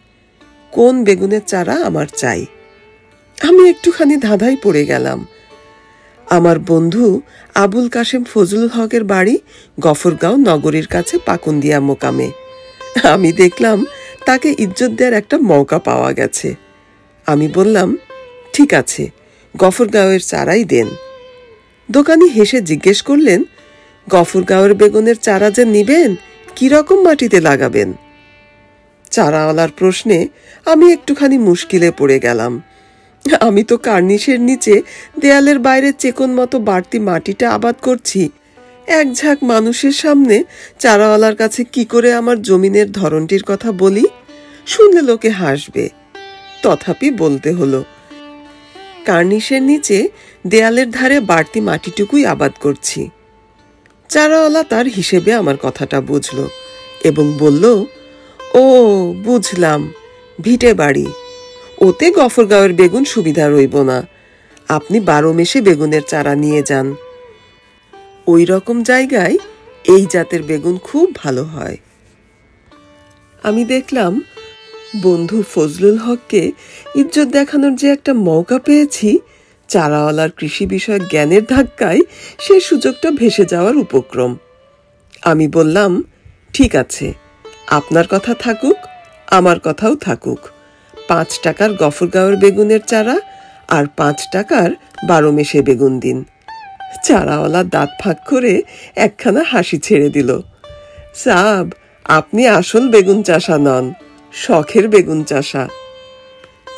কোন বেগুনের চারা আমার চাই? আমি একটুখানি ধাঁধায় পড়ে গেলাম। আমার বন্ধু আবুল কাশেম ফজলুল হকের বাড়ি গফরগাঁও নগরীর কাছে পাকুন্দিয়া মোকামে। আমি দেখলাম তাকে ইজ্জত দেওয়ার একটা মৌকা পাওয়া গেছে। আমি বললাম, ঠিক আছে, গফরগাঁওয়ের চারাই দেন। দোকানি হেসে জিজ্ঞেস করলেন, গফরগাঁওয়ের বেগুনের চারা যে নিবেন, কিরকম মাটিতে লাগাবেন? চারাওয়ালার প্রশ্নে আমি একটুখানি মুশকিলে পড়ে গেলাম। আমি তো কার্নিশের নিচে দেয়ালের বাইরে চেকন মতো বাড়তি মাটিটা আবাদ করছি। এক ঝাঁক মানুষের সামনে চারাওয়ালার কাছে কি করে আমার জমিনের ধরনটির কথা বলি? শুনলে লোকে হাসবে। তথাপি বলতে হলো, কার্নিশের নিচে দেয়ালের ধারে বাড়তি মাটিটুকুই আবাদ করছি। চারাওয়ালা তার হিসেবে আমার কথাটা বুঝলো এবং বলল, ও বুঝলাম, ভিটে বাড়ি, ওতে গফরগাঁওয়ের বেগুন সুবিধা রইব না। আপনি 12 মেশে বেগুনের চারা নিয়ে যান। ওই রকম জায়গায় এই জাতের বেগুন খুব ভালো হয়। আমি দেখলাম বন্ধু ফজলুল হককে ইজ্জত দেখানোর যে একটা মৌকা পেয়েছি, চারাওয়ালার কৃষি বিষয়ক জ্ঞানের ধাক্কায় সে সুযোগটা ভেসে যাওয়ার উপক্রম। আমি বললাম, ঠিক আছে, আপনার কথা থাকুক, আমার কথাও থাকুক। 5 টাকার গফরগাঁওয়ের বেগুনের চারা আর 5 টাকার 12 মেশে বেগুন দিন। চারাওয়ালা দাঁত ফাঁক করে একখানা হাসি ছেড়ে দিল। সাব, আপনি আসল বেগুন চাষা নন, শখের বেগুন চাষা।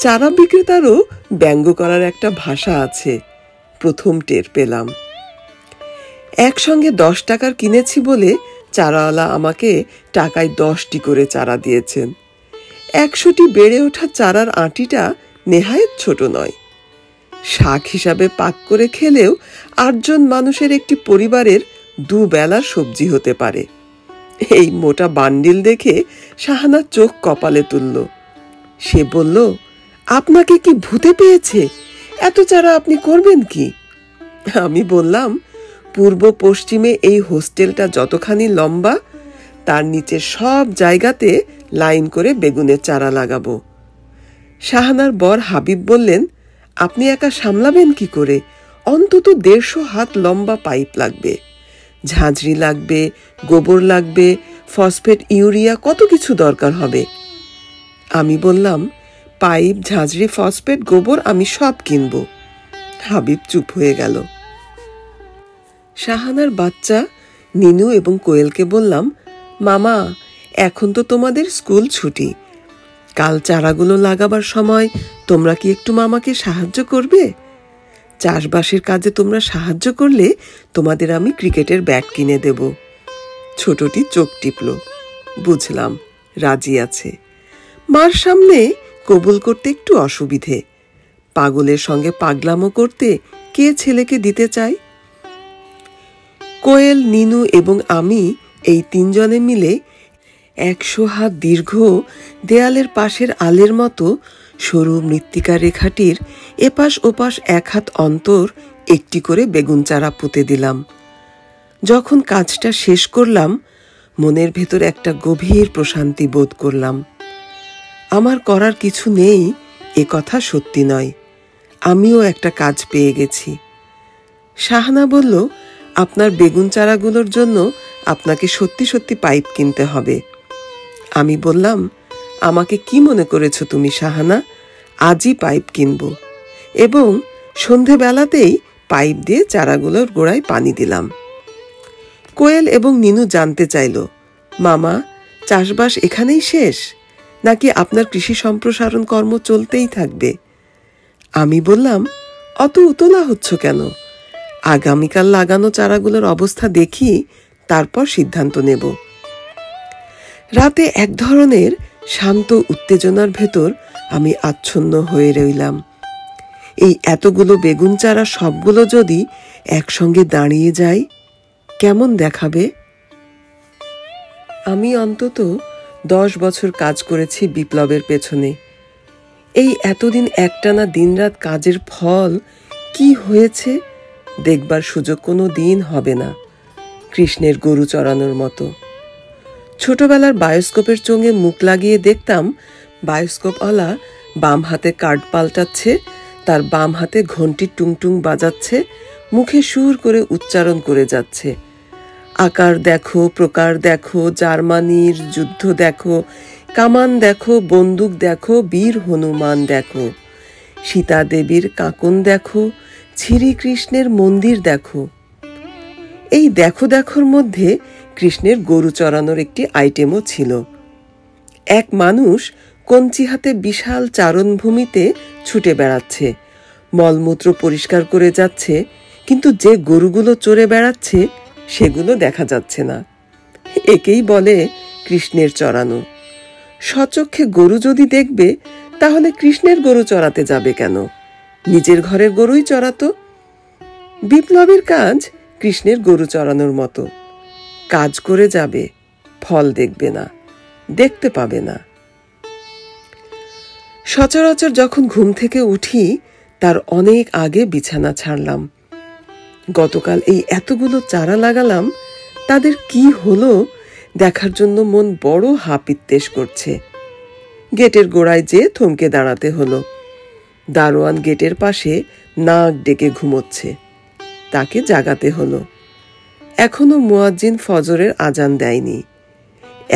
চারা বিক্রেতারও ব্যঙ্গ করার একটা ভাষা আছে, প্রথম টের পেলাম। একসঙ্গে 10 টাকার কিনেছি বলে চারাওয়ালা আমাকে টাকায় 10টি করে চারা দিয়েছেন। 100টি বেড়ে ওঠা চারার আঁটিটা নেহায়েত ছোট নয়। শাক হিসাবে পাক করে খেলেও 8 জন মানুষের একটি পরিবারের দুবেলার সবজি হতে পারে। এই মোটা বান্ডিল দেখে শাহানা চোখ কপালে তুলল। সে বলল, আপনাকে কি ভূতে পেয়েছে? এত চারা আপনি করবেন কি? আমি বললাম, পূর্ব পশ্চিমে এই হোস্টেলটা যতখানি লম্বা, তার নিচে সব জায়গাতে লাইন করে বেগুনের চারা লাগাবো। শাহানার বর হাবিব বললেন, আপনি একা সামলাবেন কি করে? অন্তত 150 হাত লম্বা পাইপ লাগবে, ঝাঁঝরি লাগবে, গোবর লাগবে, ফসফেট, ইউরিয়া, কত কিছু দরকার হবে। আমি বললাম, পাইপ, ঝাঁঝরি, ফসফেট, গোবর আমি সব কিনব। হাবিব চুপ হয়ে গেল। শাহানার বাচ্চা নিনু এবং কোয়েলকে বললাম, মামা, এখন তো তোমাদের স্কুল ছুটি, কাল চারাগুলো লাগাবার সময় তোমরা কি একটু মামাকে সাহায্য করবে? চাষবাসের কাজে তোমরা সাহায্য করলে তোমাদের আমি ক্রিকেটের ব্যাট কিনে দেব। ছোটটি চোখ টিপল। বুঝলাম, রাজি আছে। মার সামনে কবুল করতে একটু অসুবিধে। পাগলের সঙ্গে পাগলামো করতে কে ছেলেকে দিতে চায়? কোয়েল, নিনু এবং আমি এই 3 জনে মিলে 100 হাত দীর্ঘ দেয়ালের পাশের আলের মতো সরু মৃত্তিকা রেখাটির এপাশ ওপাশ 1 হাত অন্তর একটি করে বেগুন চারা পুঁতে দিলাম। যখন কাজটা শেষ করলাম, মনের ভেতর একটা গভীর প্রশান্তি বোধ করলাম। আমার করার কিছু নেই এ কথা সত্যি নয়, আমিও একটা কাজ পেয়ে গেছি। শাহানা বলল, আপনার বেগুন চারাগুলোর জন্য আপনাকে সত্যি সত্যি পাইপ কিনতে হবে। আমি বললাম, আমাকে কি মনে করেছো তুমি শাহানা? আজই পাইপ কিনব এবং সন্ধেবেলাতেই পাইপ দিয়ে চারাগুলোর গোড়ায় পানি দিলাম। কোয়েল এবং নিনু জানতে চাইল, মামা, চাষবাস এখানেই শেষ নাকি আপনার কৃষি সম্প্রসারণ কর্ম চলতেই থাকবে? আমি বললাম, অত উতলা হচ্ছ কেন? আগামীকাল লাগানো চারাগুলোর অবস্থা দেখি, তারপর সিদ্ধান্ত নেব। রাতে এক ধরনের শান্ত উত্তেজনার ভেতর আমি আচ্ছন্ন হয়ে রইলাম। এই এতগুলো বেগুন চারা সবগুলো যদি একসঙ্গে দাঁড়িয়ে যায়, কেমন দেখাবে? আমি অন্তত 10 বছর কাজ করেছি বিপ্লবের পেছনে। এই এতদিন একটানা দিনরাত কাজের ফল কি হয়েছে দেখবার সুযোগ কোনো দিন হবে না। কৃষ্ণের গরু চড়ানোর মতো। ছোটবেলার বায়োস্কোপের চোঙে মুখ লাগিয়ে দেখতাম বায়োস্কোপওয়ালা বাম হাতে কার্ড পাল্টাচ্ছে, তার বাম হাতে ঘন্টি টুংটুং বাজাচ্ছে, মুখে সুর করে উচ্চারণ করে যাচ্ছে, আকার দেখো, প্রকার দেখো, জার্মানির যুদ্ধ দেখো, কামান দেখো, বন্দুক দেখো, বীর হনুমান দেখো, সীতা দেবীর কাঁকন দেখো, শ্রীকৃষ্ণের মন্দির দেখো। এই দেখো দেখোর মধ্যে কৃষ্ণের গরু চড়ানোর একটি আইটেমও ছিল। এক মানুষ কঞ্চি হাতে বিশাল চারণভূমিতে ছুটে বেড়াচ্ছে, মলমূত্র পরিষ্কার করে যাচ্ছে, কিন্তু যে গরুগুলো চড়ে বেড়াচ্ছে সেগুলো দেখা যাচ্ছে না। একেই বলে কৃষ্ণের চড়ানো। স্বচক্ষে গরু যদি দেখবে, তাহলে কৃষ্ণের গরু চড়াতে যাবে কেন? নিজের ঘরের গরুই চড়াতো। বিপ্লবের কাজ কৃষ্ণের গরু চড়ানোর মতো। কাজ করে যাবে, ফল দেখবে না, দেখতে পাবে না। সচরাচর যখন ঘুম থেকে উঠি, তার অনেক আগে বিছানা ছাড়লাম। গতকাল এই এতগুলো চারা লাগালাম, তাদের কি হলো দেখার জন্য মন বড় হাপিত্তেশ করছে। গেটের গোড়ায় যেয়ে থমকে দাঁড়াতে হলো। দারোয়ান গেটের পাশে নাক ডেকে ঘুমোচ্ছে, তাকে জাগাতে হলো। এখনো মুয়াজ্জিন ফজরের আজান দেয়নি।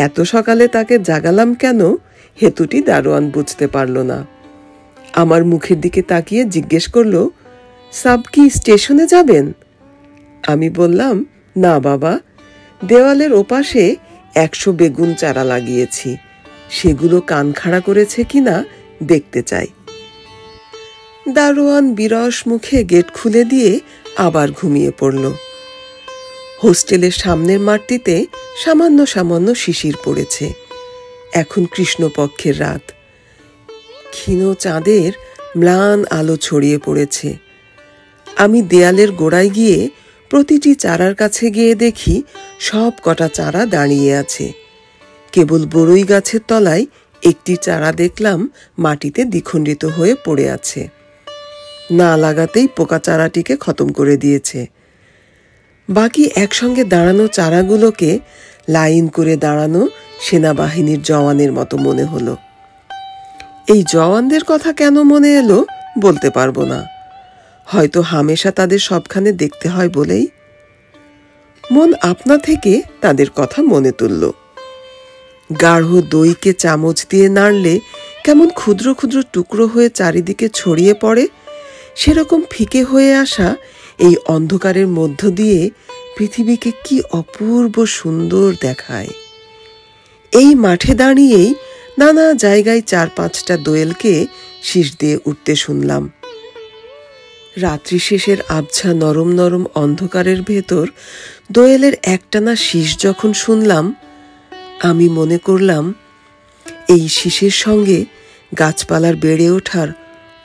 এত সকালে তাকে জাগালাম কেন, হেতুটি দারোয়ান বুঝতে পারল না। আমার মুখের দিকে তাকিয়ে জিজ্ঞেস করলো, সাব কি স্টেশনে যাবেন? আমি বললাম, না বাবা, দেওয়ালের ওপাশে 100 বেগুন চারা লাগিয়েছি, সেগুলো কান খাড়া করেছে কিনা দেখতে চাই। দারোয়ান বিরস মুখে গেট খুলে দিয়ে আবার ঘুমিয়ে পড়ল। হোস্টেলের সামনের মাঠটিতে সামান্য সামান্য শিশির পড়েছে। এখন কৃষ্ণপক্ষের রাত। ক্ষীণ চাঁদের ম্লান আলো ছড়িয়ে পড়েছে। আমি দেয়ালের গোড়ায় গিয়ে প্রতিটি চারার কাছে গিয়ে দেখি সব কটা চারা দাঁড়িয়ে আছে। কেবল বড়ই গাছের তলায় একটি চারা দেখলাম মাটিতে দ্বিখণ্ডিত হয়ে পড়ে আছে। না লাগাতেই পোকা চারাটিকে খতম করে দিয়েছে। বাকি একসঙ্গে দাঁড়ানো চারাগুলোকে লাইন করে দাঁড়ানো সেনাবাহিনীর জওয়ানের মতো মনে হলো। এই জওয়ানদের কথা কেন মনে এলো বলতে পারবো না। হয়তো হামেশা তাদের সবখানে দেখতে হয় বলেই মন আপনা থেকে তাদের কথা মনে তুলল। গাঢ় দইকে চামচ দিয়ে নাড়লে কেমন ক্ষুদ্র ক্ষুদ্র টুকরো হয়ে চারিদিকে ছড়িয়ে পড়ে, সেরকম ফিকে হয়ে আসা এই অন্ধকারের মধ্য দিয়ে পৃথিবীকে কি অপূর্ব সুন্দর দেখায়। এই মাঠে দাঁড়িয়েই নানা জায়গায় 4-5টা দোয়েলকে শীষ দিয়ে উঠতে শুনলাম। রাত্রি শেষের আবছা নরম নরম অন্ধকারের ভেতর দোয়েলের একটানা শীষ যখন শুনলাম, আমি মনে করলাম এই শীষের সঙ্গে গাছপালার বেড়ে ওঠার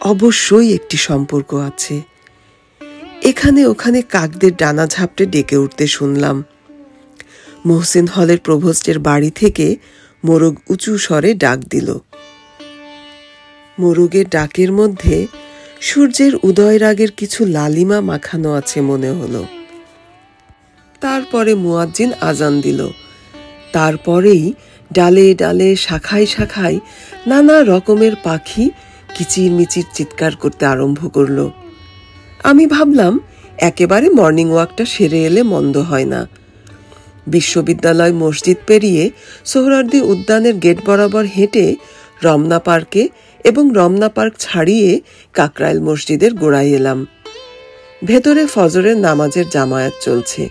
অবশ্যই একটি সম্পর্ক আছে। এখানে ওখানে কাকদের ডানা ঝাপটে ডেকে উঠতে শুনলাম। মোহসিন হলের প্রভোস্টের বাড়ি থেকে মোরগ উঁচু স্বরে ডাক দিল। মোরগের ডাকের মধ্যে সূর্যের উদয় রাগের কিছু লালিমা মাখানো আছে মনে হলো। তারপরে মুয়াজ্জিন আজান দিল। তারপরেই ডালে ডালে শাখায় শাখায় নানা রকমের পাখি কিচির মিচির চিৎকার করতে আরম্ভ করলো। আমি ভাবলাম একেবারে মর্নিং ওয়াকটা সেরে এলে মন্দ হয় না। বিশ্ববিদ্যালয় মসজিদ পেরিয়ে সোহরাওয়ার্দী উদ্যানের গেট বরাবর হেঁটে রমনা পার্কে এবং রমনা পার্ক ছাড়িয়ে কাকরাইল মসজিদের গোড়ায় এলাম। ভেতরে ফজরের নামাজের জামায়াত চলছে।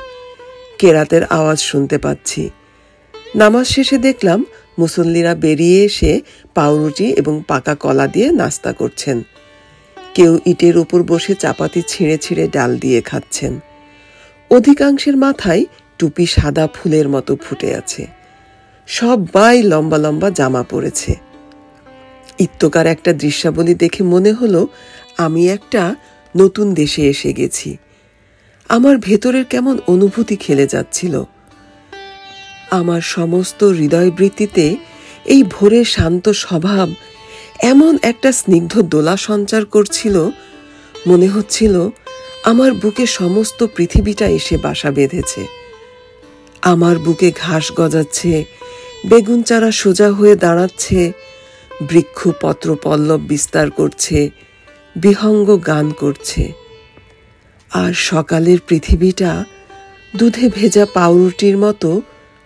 কেরাতের আওয়াজ শুনতে পাচ্ছি। নামাজ শেষে দেখলাম মুসল্লিরা বেরিয়ে এসে পাউরুটি এবং পাকা কলা দিয়ে নাস্তা করছেন। কেউ ইটের উপর বসে চাপাতি ছিঁড়ে ছিঁড়ে ডাল দিয়ে খাচ্ছেন। অধিকাংশের মাথায় টুপি সাদা ফুলের মতো ফুটে আছে। সবাই লম্বা লম্বা জামা পরেছে। ইত্যকার একটা দৃশ্যাবলী দেখে মনে হলো আমি একটা নতুন দেশে এসে গেছি। আমার ভেতরের কেমন অনুভূতি খেলে যাচ্ছিল। আমার সমস্ত হৃদয়বৃত্তিতে এই ভোরের শান্ত স্বভাব এমন একটা স্নিগ্ধ দোলা সঞ্চার করছিল, মনে হচ্ছিল আমার বুকে সমস্ত পৃথিবীটা এসে বাসা বেঁধেছে। আমার বুকে ঘাস গজাচ্ছে, বেগুন চারা সোজা হয়ে দাঁড়াচ্ছে, বৃক্ষ পত্র পল্লব বিস্তার করছে, বিহঙ্গ গান করছে। আর সকালের পৃথিবীটা দুধে ভেজা পাউরুটির মতো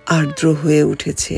আর্দ্র হয়ে উঠেছে।